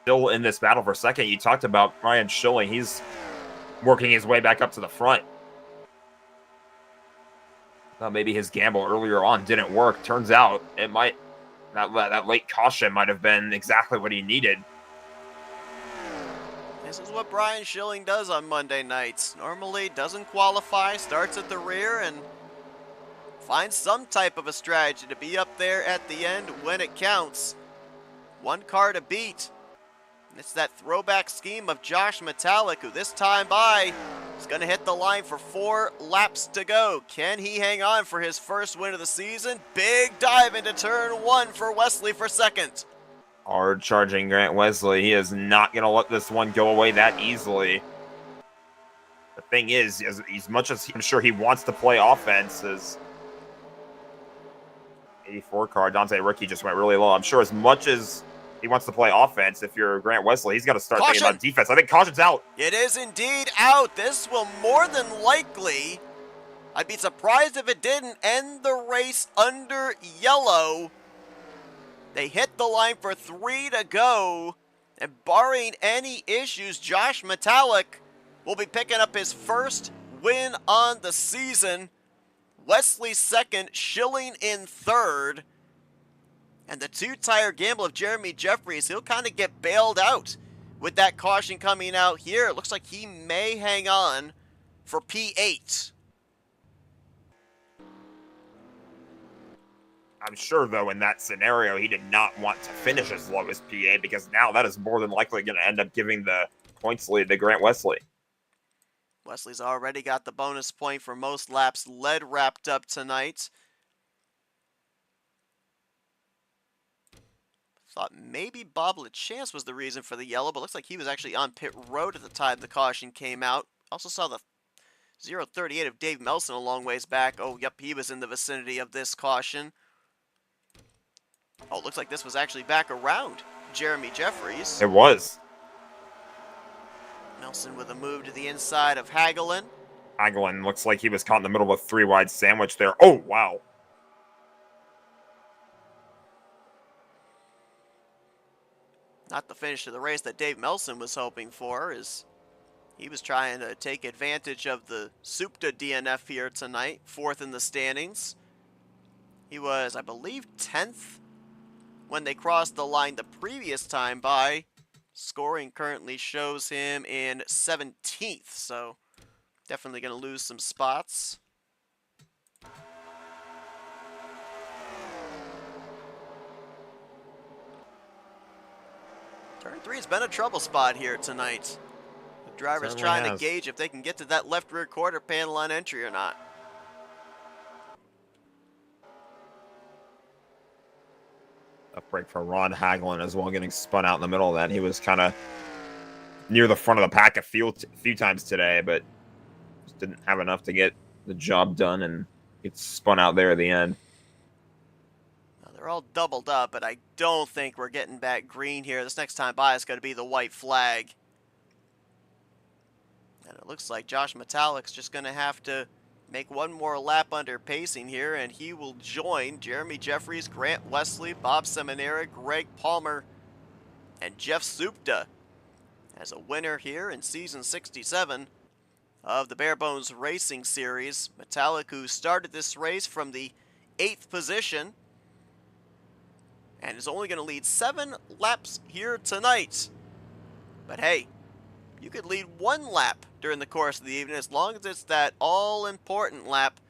still in this battle for second. You talked about Ryan Schilling. He's working his way back up to the front. Well, maybe his gamble earlier on didn't work. Turns out it might. That late caution might have been exactly what he needed. This is what Brian Schilling does on Monday nights. Normally doesn't qualify, starts at the rear, and finds some type of a strategy to be up there at the end when it counts. 1 car to beat. And it's that throwback scheme of Josh Metallic, who this time by is going to hit the line for 4 laps to go. Can he hang on for his first win of the season? Big dive into turn 1 for Wesley for second. Hard charging Grant Wesley. He is not going to let this one go away that easily. The thing is, as much as I'm sure he wants to play offense, as 84 car, Dante Rookie just went really low. I'm sure as much as he wants to play offense, if you're Grant Wesley, he's got to start thinking about defense. I think caution's out. It is indeed out. This will more than likely, I'd be surprised if it didn't, end the race under yellow. They hit the line for 3 to go. And barring any issues, Josh Metallic will be picking up his first win on the season. Wesley second, Schilling in third. And the two-tire gamble of Jeremy Jeffries, he'll kind of get bailed out with that caution coming out here. It looks like he may hang on for P8. I'm sure, though, in that scenario, he did not want to finish as low as P8 because now that is more than likely going to end up giving the points lead to Grant Wesley. Wesley's already got the bonus point for most laps led wrapped up tonight. Thought maybe Bob LeChance was the reason for the yellow, but looks like he was actually on pit road at the time the caution came out. Also saw the 038 of Dave Melson a long ways back. Oh, yep, he was in the vicinity of this caution. Oh, looks like this was actually back around Jeremy Jeffries. It was. Nelson with a move to the inside of Hagelin. Hagelin looks like he was caught in the middle of a 3-wide sandwich there. Oh, wow. Not the finish of the race that Dave Melson was hoping for, as he was trying to take advantage of the Supta DNF here tonight, 4th in the standings. He was, I believe, 10th when they crossed the line the previous time by. Scoring currently shows him in 17th, so definitely going to lose some spots. Turn 3 has been a trouble spot here tonight. The driver's trying to gauge if they can get to that left rear quarter panel on entry or not. A break for Ron Hagelin as well, getting spun out in the middle of that. He was kind of near the front of the pack a few times today, but just didn't have enough to get the job done and gets spun out there at the end. Now, they're all doubled up, but I don't think we're getting back green here. This next time by is going to be the white flag. And it looks like Josh Metallic's just going to have to make one more lap under pacing here, and he will join Jeremy Jeffries, Grant Wesley, Bob Seminara, Greg Palmer, and Jeff Supta as a winner here in Season 67 of the Barebones Racing Series. Metallic, who started this race from the 8th position and is only going to lead 7 laps here tonight. But hey, you could lead 1 lap during the course of the evening as long as it's that all-important lap.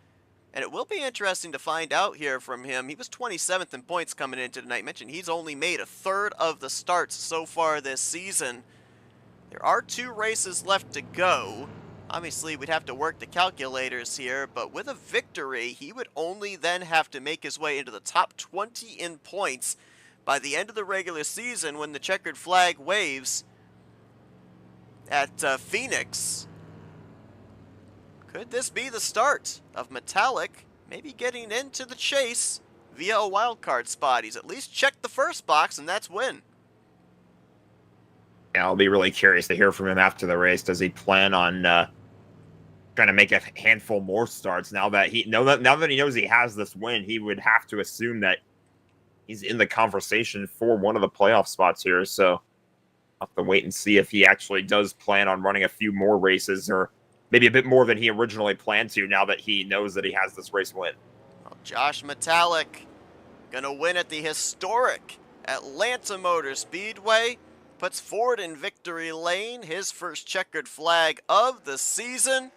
And it will be interesting to find out here from him. He was 27th in points coming into tonight. Mentioned he's only made a third of the starts so far this season. There are 2 races left to go. Obviously, we'd have to work the calculators here, but with a victory, he would only then have to make his way into the top 20 in points by the end of the regular season when the checkered flag waves at Phoenix. Could this be the start of Metallic maybe getting into the chase via a wildcard spot? He's at least checked the first box, and that's win. Yeah, I'll be really curious to hear from him after the race. Does he plan on trying to make a handful more starts now that he knows he has this win? He would have to assume that he's in the conversation for one of the playoff spots here. So I'll have to wait and see if he actually does plan on running a few more races, or maybe a bit more than he originally planned to, now that he knows that he has this race win. Well, Josh Metallic gonna win at the historic Atlanta Motor Speedway. Puts Ford in victory lane, his first checkered flag of the season.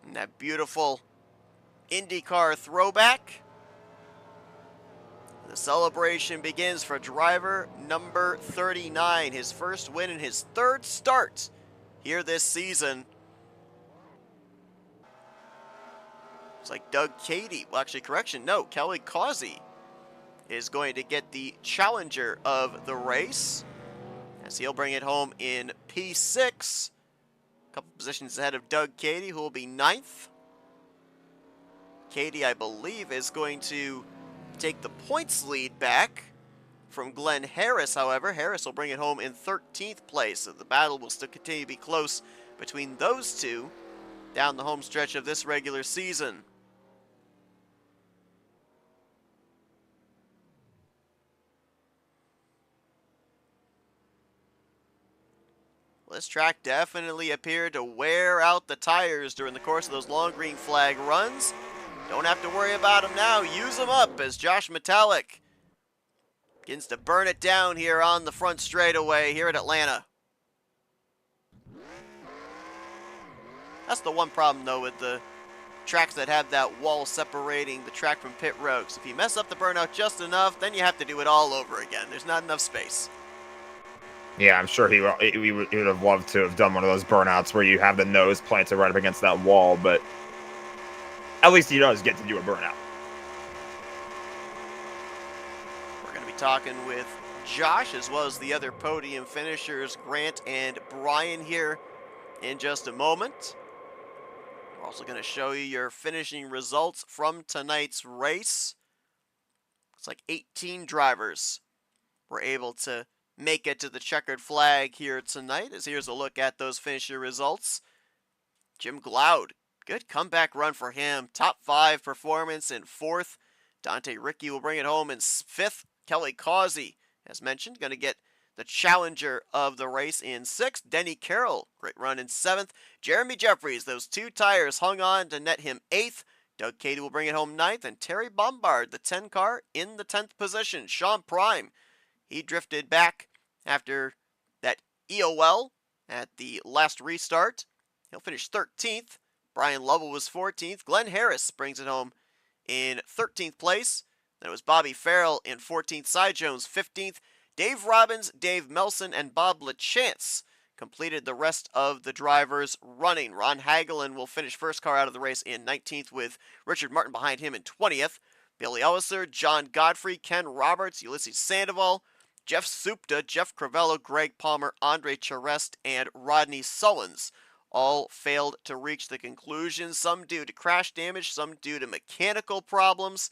And that beautiful IndyCar throwback. The celebration begins for driver number 39, his first win in his 3rd start here this season. It's like Doug Cady, well actually correction, no, Kelly Causey is going to get the challenger of the race as he'll bring it home in P6. A couple positions ahead of Doug Cady, who will be 9th. Cady, I believe, is going to take the points lead back from Glenn Harris, however. Harris will bring it home in 13th place, so the battle will still continue to be close between those two down the home stretch of this regular season. Well, this track definitely appeared to wear out the tires during the course of those long green flag runs. Don't have to worry about them now. Use them up as Josh Metallic begins to burn it down here on the front straightaway here at Atlanta. That's the one problem, though, with the tracks that have that wall separating the track from pit roads. If you mess up the burnout just enough, then you have to do it all over again. There's not enough space. Yeah, I'm sure he would have loved to have done one of those burnouts where you have the nose planted right up against that wall, but at least he does get to do a burnout. We're going to be talking with Josh as well as the other podium finishers, Grant and Brian, here in just a moment. We're also going to show you your finishing results from tonight's race. Looks like 18 drivers were able to make it to the checkered flag here tonight, as here's a look at those finisher results. Jim Glaude, good comeback run for him. Top 5 performance in 4th. Dante Ricky will bring it home in 5th. Kelly Causey, as mentioned, going to get the challenger of the race in 6th. Denny Carroll, great run in 7th. Jeremy Jeffries, those 2 tires hung on to net him 8th. Doug Cady will bring it home 9th. And Terry Bombard, the 10 car, in the 10th position. Sean Prime, he drifted back after that EOL at the last restart. He'll finish 13th. Brian Lovell was 14th. Glenn Harris brings it home in 13th place. Then it was Bobby Farrell in 14th. Cy Jones 15th. Dave Robbins, Dave Melson, and Bob LaChance completed the rest of the drivers running. Ron Hagelin will finish first car out of the race in 19th, with Richard Martin behind him in 20th. Billy Elliser, John Godfrey, Ken Roberts, Ulysses Sandoval, Jeff Supta, Jeff Crivello, Greg Palmer, Andre Charest, and Rodney Sullins all failed to reach the conclusion, some due to crash damage, some due to mechanical problems.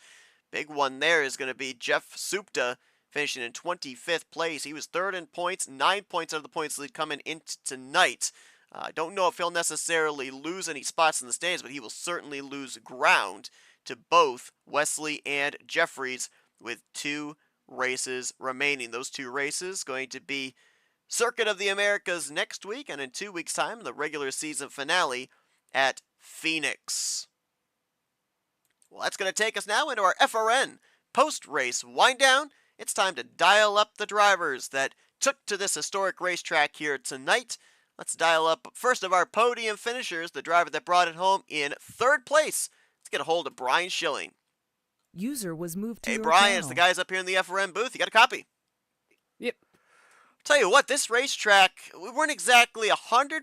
Big one there is going to be Jeff Supta, finishing in 25th place. He was 3rd in points, 9 points out of the points lead coming into tonight. I don't know if he'll necessarily lose any spots in the standings, but he will certainly lose ground to both Wesley and Jeffries with 2 races remaining. Those 2 races going to be Circuit of the Americas next week, and in 2 weeks' time, the regular season finale at Phoenix. Well, that's going to take us now into our FRN post-race wind-down. It's time to dial up the drivers that took to this historic racetrack here tonight. Let's dial up first of our podium finishers, the driver that brought it home in 3rd place. Let's get a hold of Brian Schilling. User was moved to Hey, your Brian, channel. it's the guys up here in the FRN booth. You got a copy? Yep. Tell you what, this racetrack, we weren't exactly 100%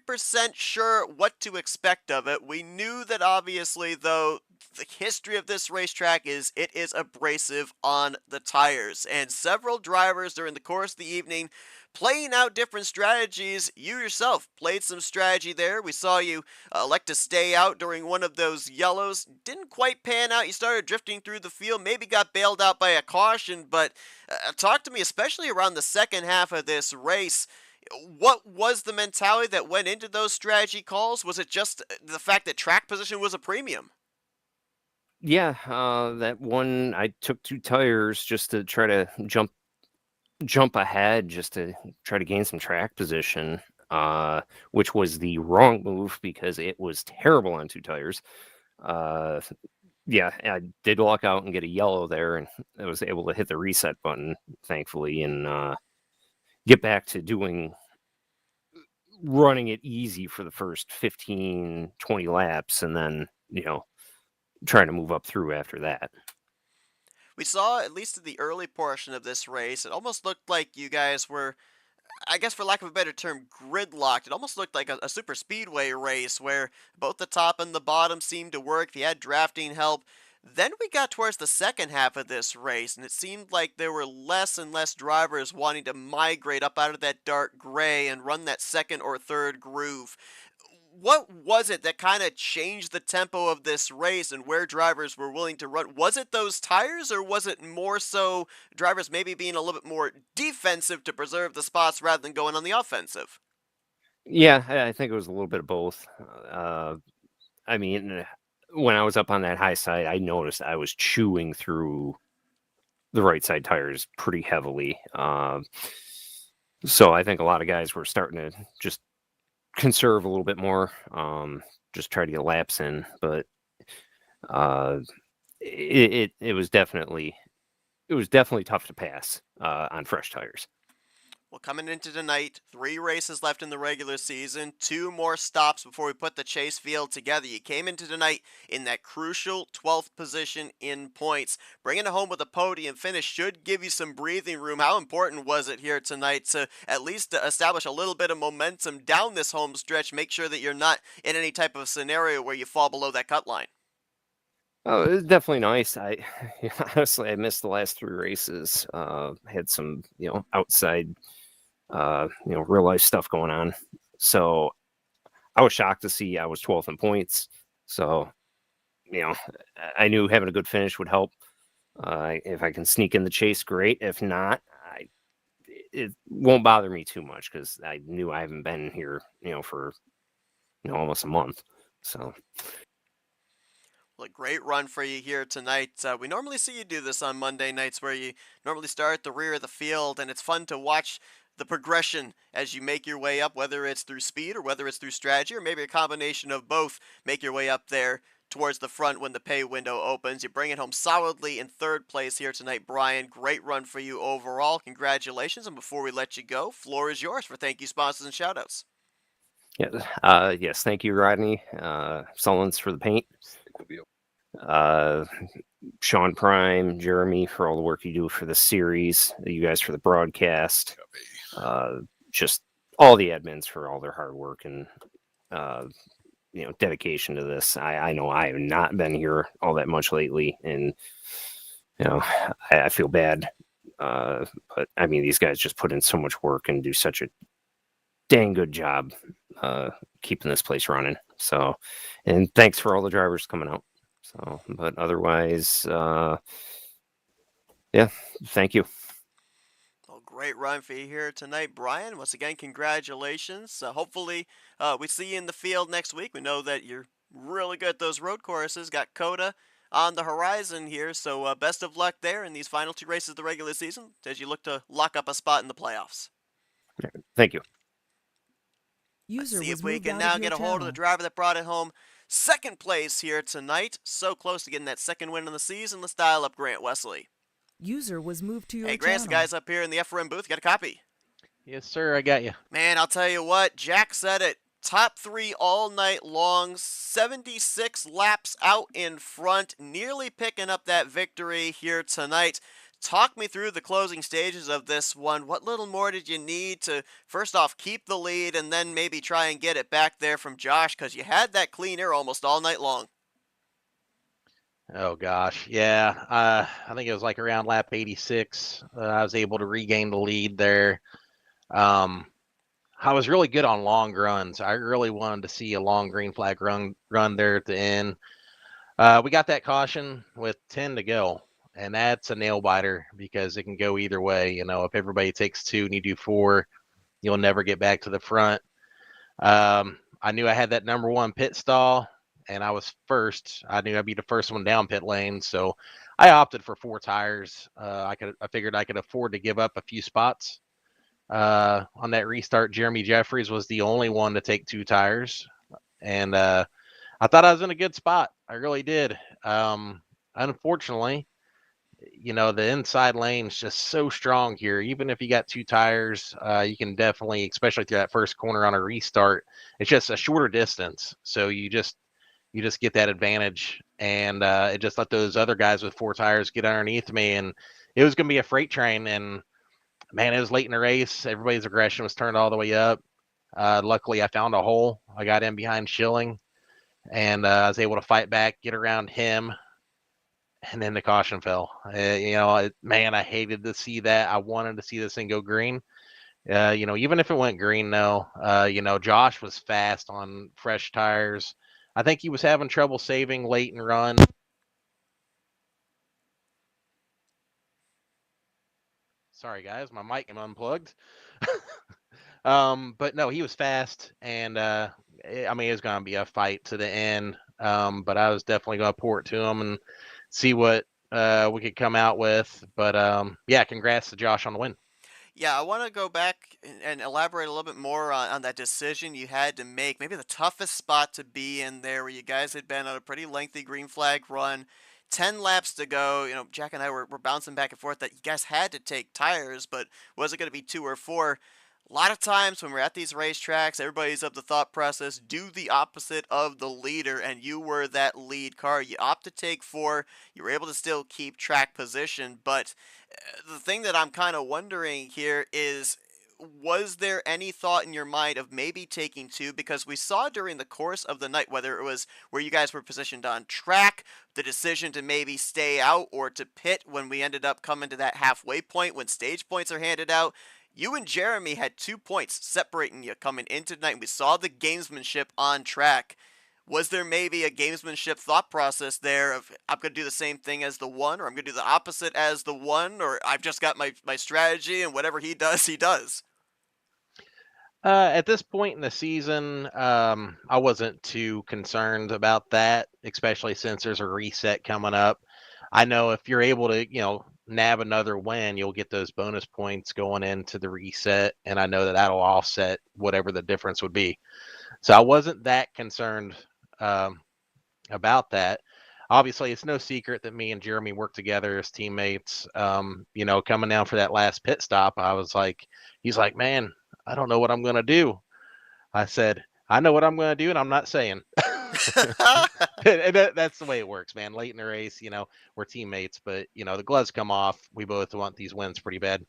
sure what to expect of it. We knew that obviously, though, the history of this racetrack is it is abrasive on the tires. And several drivers during the course of the evening playing out different strategies. You yourself played some strategy there. We saw you elect to stay out during one of those yellows. Didn't quite pan out. You started drifting through the field. Maybe got bailed out by a caution. But talk to me, especially around the second half of this race. What was the mentality that went into those strategy calls? Was it just the fact that track position was a premium? Yeah, that one, I took 2 tires just to try to jump ahead, just to try to gain some track position, which was the wrong move because it was terrible on 2 tires. Yeah, I did luck out and get a yellow there, and I was able to hit the reset button, thankfully, and get back to running it easy for the first 15, 20 laps, and then, trying to move up through after that. We saw, at least in the early portion of this race, it almost looked like you guys were, I guess for lack of a better term, gridlocked. It almost looked like a super speedway race where both the top and the bottom seemed to work. If you had drafting help. Then we got towards the second half of this race, and it seemed like there were less and less drivers wanting to migrate up out of that dark gray and run that second or third groove. what was it that kind of changed the tempo of this race and where drivers were willing to run? Was it those tires, or was it more so drivers maybe being a little bit more defensive to preserve the spots rather than going on the offensive? Yeah, I think it was a little bit of both. I mean, when I was up on that high side, I noticed I was chewing through the right side tires pretty heavily. So I think a lot of guys were starting to just conserve a little bit more, just try to get laps in. But it was definitely tough to pass on fresh tires. Well, coming into tonight, 3 races left in the regular season, 2 more stops before we put the chase field together. You came into tonight in that crucial 12th position in points. Bringing it home with a podium finish should give you some breathing room. How important was it here tonight to at least establish a little bit of momentum down this home stretch, make sure that you're not in any type of scenario where you fall below that cut line? Oh, it was definitely nice. Honestly, I missed the last 3 races. Had some, outside, real life stuff going on. So I was shocked to see I was 12th in points. So, I knew having a good finish would help. If I can sneak in the chase, great. If not, it won't bother me too much because I knew I haven't been here, for almost a month. So. Well, a great run for you here tonight. We normally see you do this on Monday nights where you normally start at the rear of the field, and it's fun to watch the progression as you make your way up, whether it's through speed or whether it's through strategy or maybe a combination of both. Make your way up there towards the front when the pay window opens. You bring it home solidly in 3rd place here tonight, Brian. Great run for you overall. Congratulations. And before we let you go, floor is yours for thank you sponsors and shoutouts. Yeah. Yes. Thank you, Rodney. Sullins for the paint. Sean Prime, Jeremy for all the work you do for the series. You guys for the broadcast. Just all the admins for all their hard work and dedication to this. I know I have not been here all that much lately, and I feel bad. But I mean, these guys just put in so much work and do such a dang good job keeping this place running. So, and thanks for all the drivers coming out. So, but otherwise, yeah, thank you. Well, great run for you here tonight, Brian. Once again, congratulations. Hopefully, we see you in the field next week. We know that you're really good at those road courses. Got Coda on the horizon here, so best of luck there in these final 2 races of the regular season as you look to lock up a spot in the playoffs. Thank you. Let's see if we can now get a hold of the driver that brought it home. 2nd place here tonight. So close to getting that 2nd win of the season. Let's dial up Grant Wesley. User was moved to your Hey, Grant's the channel. guys up here in the FRM booth. Got a copy? Yes, sir. I got you. Man, I'll tell you what. Jack said it. Top 3 all night long. 76 laps out in front. Nearly picking up that victory here tonight. Talk me through the closing stages of this one. What little more did you need to, first off, keep the lead and then maybe try and get it back there from Josh? Because you had that clean air almost all night long. Oh, gosh. Yeah. I think it was like around lap 86. I was able to regain the lead there. I was really good on long runs. I really wanted to see a long green flag run there at the end. We got that caution with 10 to go. And that's a nail biter because it can go either way. If everybody takes 2 and you do 4, you'll never get back to the front. I knew I had that number 1 pit stall, and I was first. I knew I'd be the first one down pit lane, so I opted for 4 tires. I figured I could afford to give up a few spots. On that restart, Jeremy Jeffries was the only one to take 2 tires, and I thought I was in a good spot. I really did. Unfortunately, the inside lane is just so strong here. Even if you got 2 tires, you can definitely, especially through that first corner on a restart, it's just a shorter distance. So you just get that advantage, and it just let those other guys with 4 tires get underneath me, and it was going to be a freight train. And man, it was late in the race. Everybody's aggression was turned all the way up. Luckily, I found a hole. I got in behind Schilling, and I was able to fight back, get around him. And then the caution fell. Man, I hated to see that. I wanted to see this thing go green. Even if it went green, though, Josh was fast on fresh tires. I think he was having trouble saving late and run. Sorry, guys, my mic am unplugged. But no, he was fast, and it was going to be a fight to the end. But I was definitely going to pour it to him and see what we could come out with. But yeah, congrats to Josh on the win. Yeah, I want to go back and elaborate a little bit more on that decision you had to make. Maybe the toughest spot to be in there, where you guys had been on a pretty lengthy green flag run. 10 laps to go. Jack and I were bouncing back and forth that you guys had to take tires, but was it going to be 2 or 4? A lot of times when we're at these racetracks, everybody's of the thought process, do the opposite of the leader, and you were that lead car. You opt to take 4. You were able to still keep track position, but the thing that I'm kind of wondering here is, was there any thought in your mind of maybe taking 2? Because we saw during the course of the night, whether it was where you guys were positioned on track, the decision to maybe stay out or to pit when we ended up coming to that halfway point when stage points are handed out. You and Jeremy had 2 points separating you coming into tonight. We saw the gamesmanship on track. Was there maybe a gamesmanship thought process there of, I'm going to do the same thing as the 1, or I'm going to do the opposite as the 1, or I've just got my strategy and whatever he does, he does? At this point in the season, I wasn't too concerned about that, especially since there's a reset coming up. I know if you're able to, nab another win, you'll get those bonus points going into the reset, and I know that that'll offset whatever the difference would be. So I wasn't that concerned about that. Obviously, it's no secret that me and Jeremy work together as teammates. Coming down for that last pit stop, he's like, man, I don't know what I'm going to do. I said, I know what I'm going to do, and I'm not saying. That's the way it works, man. Late in the race, we're teammates, but, the gloves come off. We both want these wins pretty bad.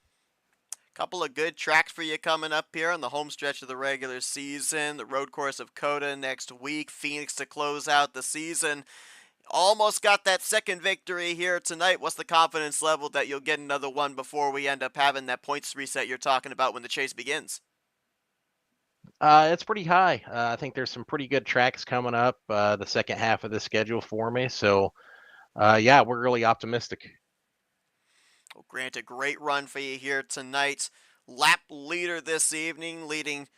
Couple of good tracks for you coming up here on the home stretch of the regular season. The road course of COTA next week. Phoenix to close out the season. Almost got that second victory here tonight. What's the confidence level that you'll get another one before we end up having that points reset you're talking about when the chase begins? It's pretty high. I think there's some pretty good tracks coming up the second half of the schedule for me. So, yeah, we're really optimistic. Well, Grant, a great run for you here tonight. Lap leader this evening, leading,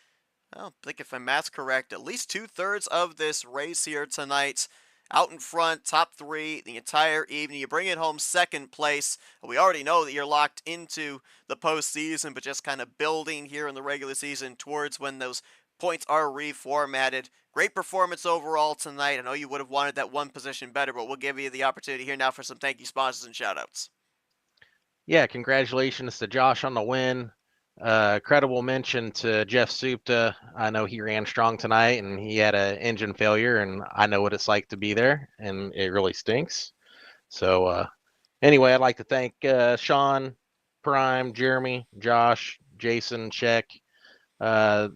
I think if my math's correct, at least 2/3 of this race here tonight. Out in front, top 3 the entire evening. You bring it home second place. We already know that you're locked into the postseason, but just kind of building here in the regular season towards when those points are reformatted. Great performance overall tonight. I know you would have wanted that one position better, but we'll give you the opportunity here now for some thank you sponsors and shout-outs. Yeah, congratulations to Josh on the win. Credible mention to Jeff Supta. I know he ran strong tonight and he had an engine failure, and I know what it's like to be there, and it really stinks. So anyway, I'd like to thank Sean, Prime, Jeremy, Josh, Jason, Check, the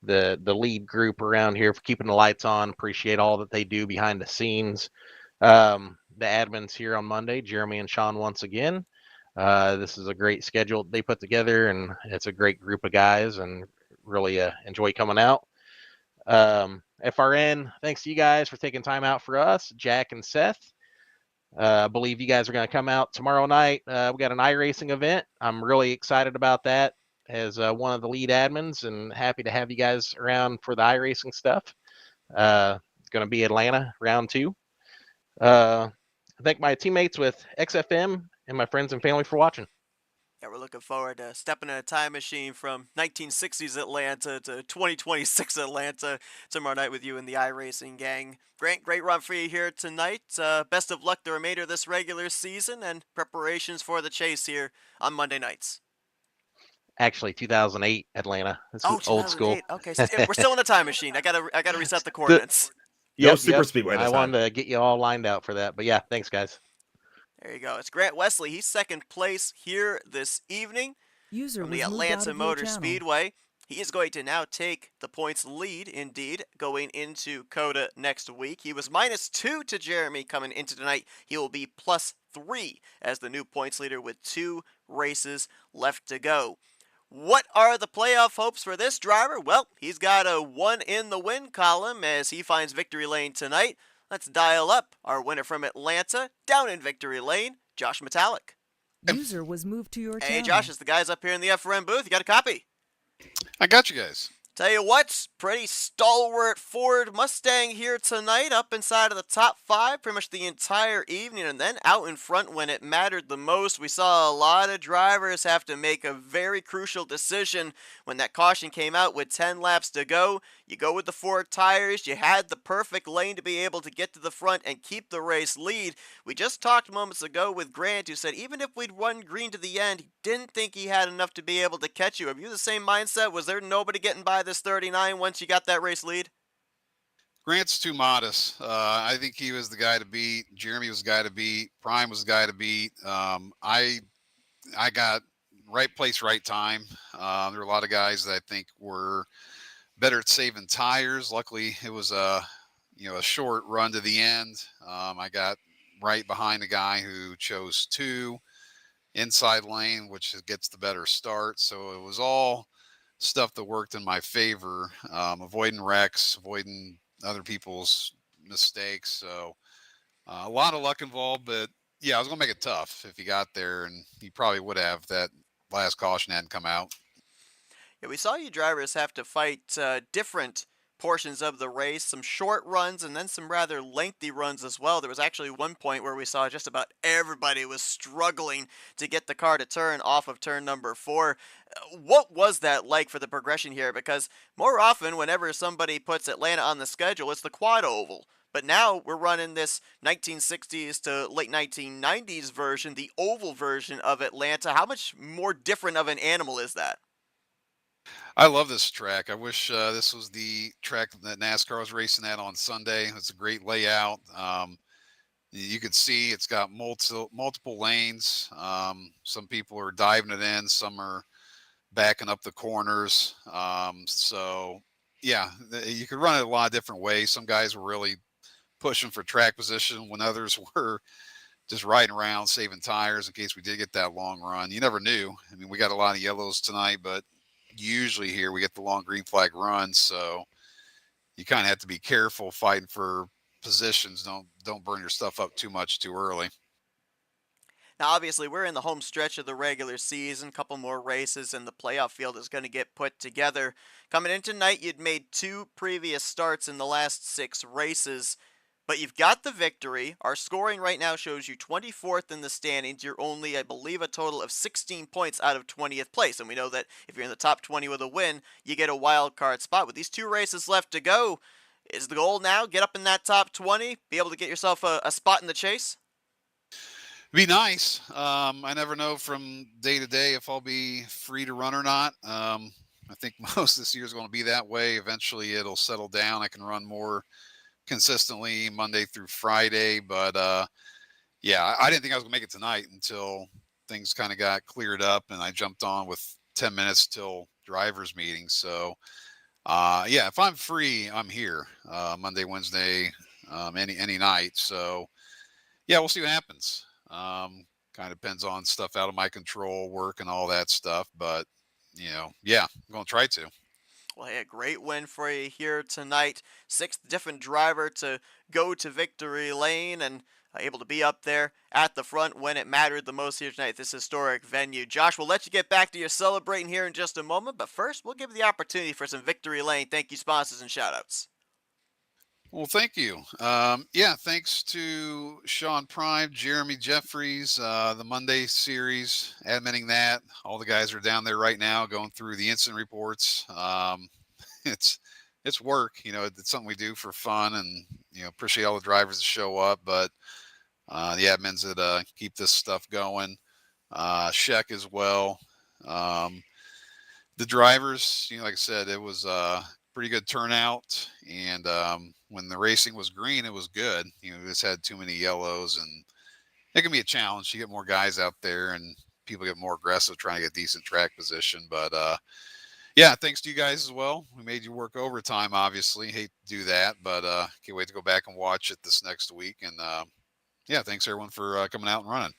lead group around here for keeping the lights on. Appreciate all that they do behind the scenes. The admins here on Monday, Jeremy and Sean once again. This is a great schedule they put together, and it's a great group of guys, and really enjoy coming out. FRN, thanks to you guys for taking time out for us, Jack and Seth. I believe you guys are going to come out tomorrow night. We got an iRacing event. I'm really excited about that as one of the lead admins, and happy to have you guys around for the iRacing stuff. It's going to be Atlanta round 2. I thank my teammates with XFM and my friends and family for watching. Yeah, we're looking forward to stepping in a time machine from 1960s Atlanta to 2026 Atlanta tomorrow night with you and the iRacing gang. Great run for you here tonight. Best of luck the remainder of this regular season and preparations for the chase here on Monday nights. Actually, 2008 Atlanta. It's old school. Okay, so we're still in a time machine. I gotta reset the coordinates. Yep, super speedway this I time. wanted to get you all lined out for that, but yeah, thanks guys. There you go. It's Grant Wesley. He's second place here this evening from the Atlanta Motor Speedway. He is going to now take the points lead, indeed, going into COTA next week. He was -2 to Jeremy coming into tonight. He will be +3 as the new points leader with 2 races left to go. What are the playoff hopes for this driver? Well, he's got a 1 in the win column as he finds victory lane tonight. Let's dial up our winner from Atlanta, down in victory lane, Josh Metallic. User was moved to your Hey, channel. Josh, it's the guys up here in the FRM booth. You got a copy? I got you guys. Tell you what, pretty stalwart Ford Mustang here tonight, up inside of the top 5 pretty much the entire evening, and then out in front when it mattered the most. We saw a lot of drivers have to make a very crucial decision when that caution came out with 10 laps to go. You go with the 4 tires, you had the perfect lane to be able to get to the front and keep the race lead. We just talked moments ago with Grant, who said even if we'd run green to the end, he didn't think he had enough to be able to catch you. Have you the same mindset? Was there nobody getting by this 39 once you got that race lead? Grant's too modest. I think he was the guy to beat. Jeremy was the guy to beat. Prime was the guy to beat. I got right place, right time. There were a lot of guys that I think were better at saving tires. Luckily, it was a short run to the end. I got right behind the guy who chose 2 inside lane, which gets the better start. So it was all stuff that worked in my favor, avoiding wrecks, avoiding other people's mistakes. So a lot of luck involved, but yeah, I was gonna make it tough if he got there, and he probably would have. That last caution hadn't come out. Yeah, we saw you drivers have to fight different portions of the race, some short runs and then some rather lengthy runs as well. There was actually one point where we saw just about everybody was struggling to get the car to turn off of turn number 4. What was that like for the progression here? Because more often, whenever somebody puts Atlanta on the schedule, it's the quad oval. But now we're running this 1960s to late 1990s version, the oval version of Atlanta. How much more different of an animal is that? I love this track. I wish this was the track that NASCAR was racing at on Sunday. It's a great layout. You can see it's got multiple lanes. Some people are diving it in. Some are backing up the corners. So yeah, you could run it a lot of different ways. Some guys were really pushing for track position when others were just riding around saving tires in case we did get that long run. You never knew. I mean, we got a lot of yellows tonight, but usually here we get the long green flag runs, so you kind of have to be careful fighting for positions. Don't burn your stuff up too much too early. Now, obviously, we're in the home stretch of the regular season. A couple more races, and the playoff field is going to get put together. Coming in tonight, you'd made 2 previous starts in the last 6 races, but you've got the victory. Our scoring right now shows you 24th in the standings. You're only, I believe, a total of 16 points out of 20th place, and we know that if you're in the top 20 with a win, you get a wild card spot. With these 2 races left to go, is the goal now get up in that top 20, be able to get yourself a spot in the chase? Be nice. I never know from day to day if I'll be free to run or not. I think most this year is going to be that way. Eventually, it'll settle down. I can run more consistently Monday through Friday, but yeah, I didn't think I was gonna make it tonight until things kind of got cleared up, and I jumped on with 10 minutes till drivers meeting. So yeah, if I'm free, I'm here Monday, Wednesday, any night. So yeah, we'll see what happens. Kind of depends on stuff out of my control, work and all that stuff, but yeah, I'm gonna try to. Well, hey, a great win for you here tonight. 6th different driver to go to victory lane and able to be up there at the front when it mattered the most here tonight, this historic venue. Josh, we'll let you get back to your celebrating here in just a moment, but first, we'll give you the opportunity for some victory lane thank you sponsors and shoutouts. Well, thank you. Yeah, thanks to Sean Prime, Jeremy Jeffries, the Monday series, admitting that. All the guys are down there right now going through the incident reports. It's it's work, it's something we do for fun, and appreciate all the drivers that show up, but the admins that keep this stuff going, Sheck as well. Um, the drivers, like I said, it was pretty good turnout, and when the racing was green, it was good. We just had too many yellows, and it can be a challenge. You get more guys out there, and people get more aggressive trying to get decent track position. But yeah, thanks to you guys as well. We made you work overtime, obviously. Hate to do that, but can't wait to go back and watch it this next week. And yeah, thanks everyone for coming out and running.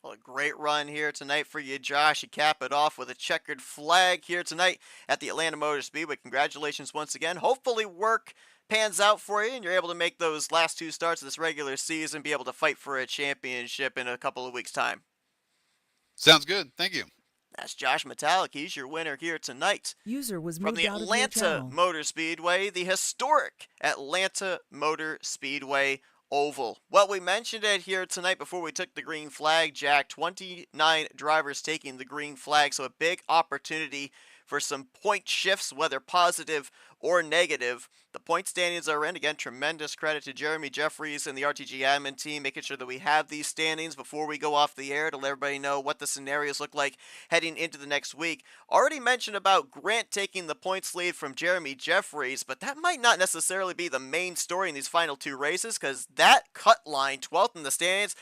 Well, a great run here tonight for you, Josh. You cap it off with a checkered flag here tonight at the Atlanta Motor Speedway. Congratulations once again. Hopefully work pans out for you and you're able to make those last 2 starts of this regular season, be able to fight for a championship in a couple of weeks' time. Sounds good. Thank you. That's Josh Metallic. He's your winner here tonight. User was From moved the out of your Atlanta channel. Motor Speedway, the historic Atlanta Motor Speedway Oval. Well, we mentioned it here tonight before we took the green flag, Jack. 29 drivers taking the green flag, so a big opportunity for some point shifts, whether positive or negative. The point standings are in. Again, tremendous credit to Jeremy Jeffries and the RTG admin team, making sure that we have these standings before we go off the air to let everybody know what the scenarios look like heading into the next week. Already mentioned about Grant taking the points lead from Jeremy Jeffries, but that might not necessarily be the main story in these final 2 races, because that cut line, 12th in the standings,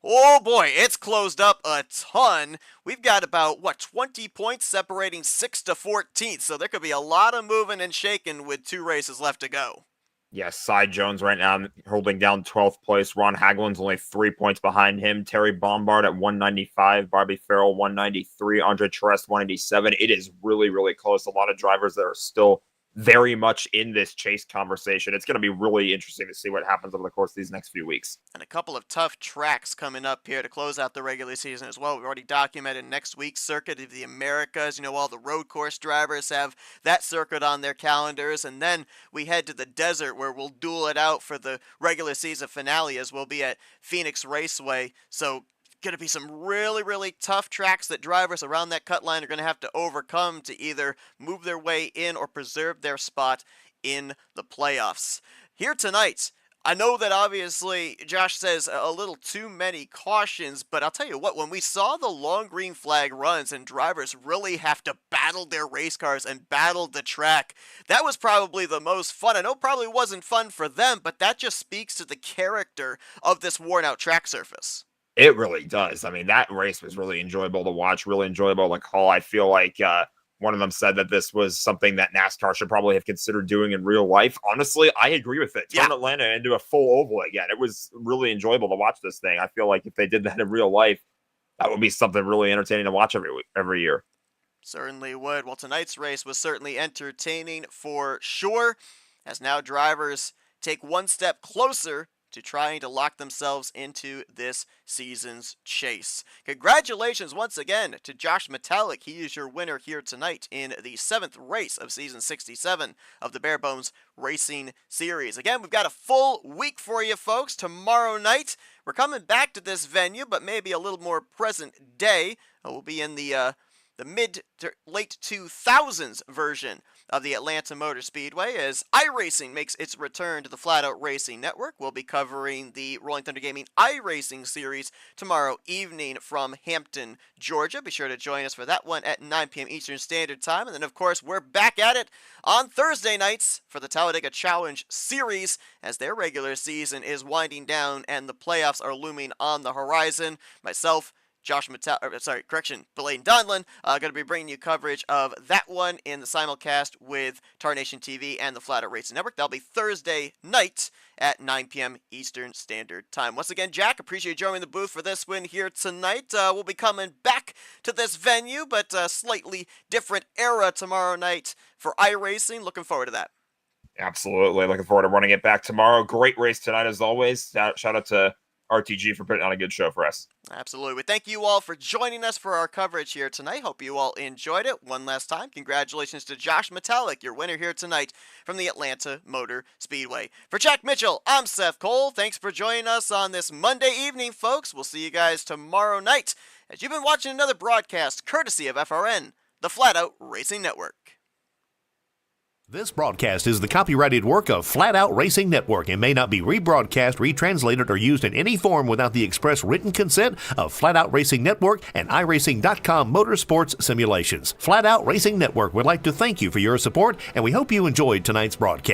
oh boy, it's closed up a ton. We've got about, 20 points separating 6th to 14th, so there could be a lot of moving and shaking with 2 races left to go. Yes, Cy Jones right now holding down 12th place. Ron Hagelin's only 3 points behind him. Terry Bombard at 195. Barbie Farrell 193. Andre Charest 187. It is really, really close. A lot of drivers that are still very much in this chase conversation. It's going to be really interesting to see what happens over the course of these next few weeks. And a couple of tough tracks coming up here to close out the regular season as well. We've already documented next week's Circuit of the Americas. You know, all the road course drivers have that circuit on their calendars. And then we head to the desert where we'll duel it out for the regular season finale, as we'll be at Phoenix Raceway. So going to be some really, really tough tracks that drivers around that cut line are going to have to overcome to either move their way in or preserve their spot in the playoffs. Here tonight, I know that obviously Josh says a little too many cautions, but I'll tell you what, when we saw the long green flag runs and drivers really have to battle their race cars and battle the track, that was probably the most fun. I know it probably wasn't fun for them, but that just speaks to the character of this worn out track surface. It really does. I mean, that race was really enjoyable to watch, really enjoyable to call. I feel like one of them said that this was something that NASCAR should probably have considered doing in real life. Honestly, I agree with it. Turn Atlanta into a full oval again. It was really enjoyable to watch this thing. I feel like if they did that in real life, that would be something really entertaining to watch every year. Certainly would. Well, tonight's race was certainly entertaining for sure, as now drivers take one step closer to trying to lock themselves into this season's chase. Congratulations once again to Josh Metallic. He is your winner here tonight in the 7th race of season 67 of the Barebones Racing Series. Again, we've got a full week for you folks. Tomorrow night, we're coming back to this venue, but maybe a little more present day. We'll be in the mid to late 2000s version of the Atlanta Motor Speedway as iRacing makes its return to the Flatout Racing Network. We'll be covering the Rolling Thunder Gaming iRacing Series tomorrow evening from Hampton, Georgia. Be sure to join us for that one at 9 p.m. Eastern Standard Time. And then, of course, we're back at it on Thursday nights for the Talladega Challenge Series as their regular season is winding down and the playoffs are looming on the horizon. Myself, Blaine Donlin, going to be bringing you coverage of that one in the simulcast with Tar Nation TV and the Flatout Racing Network. That'll be Thursday night at 9 p.m. Eastern Standard Time. Once again, Jack, appreciate you joining the booth for this win here tonight. We'll be coming back to this venue, but a slightly different era tomorrow night for iRacing. Looking forward to that. Absolutely. Looking forward to running it back tomorrow. Great race tonight as always. Shout out to RTG for putting on a good show for us. Absolutely. Thank you all for joining us for our coverage here tonight. Hope you all enjoyed it. One last time, congratulations to Josh Metallic, your winner here tonight from the Atlanta Motor Speedway. For Jack Mitchell, I'm Seth Cole. Thanks for joining us on this Monday evening, folks. We'll see you guys tomorrow night as you've been watching another broadcast courtesy of FRN, the Flatout Racing Network. This broadcast is the copyrighted work of Flatout Racing Network and may not be rebroadcast, retranslated, or used in any form without the express written consent of Flatout Racing Network and iRacing.com Motorsports Simulations. Flatout Racing Network would like to thank you for your support, and we hope you enjoyed tonight's broadcast.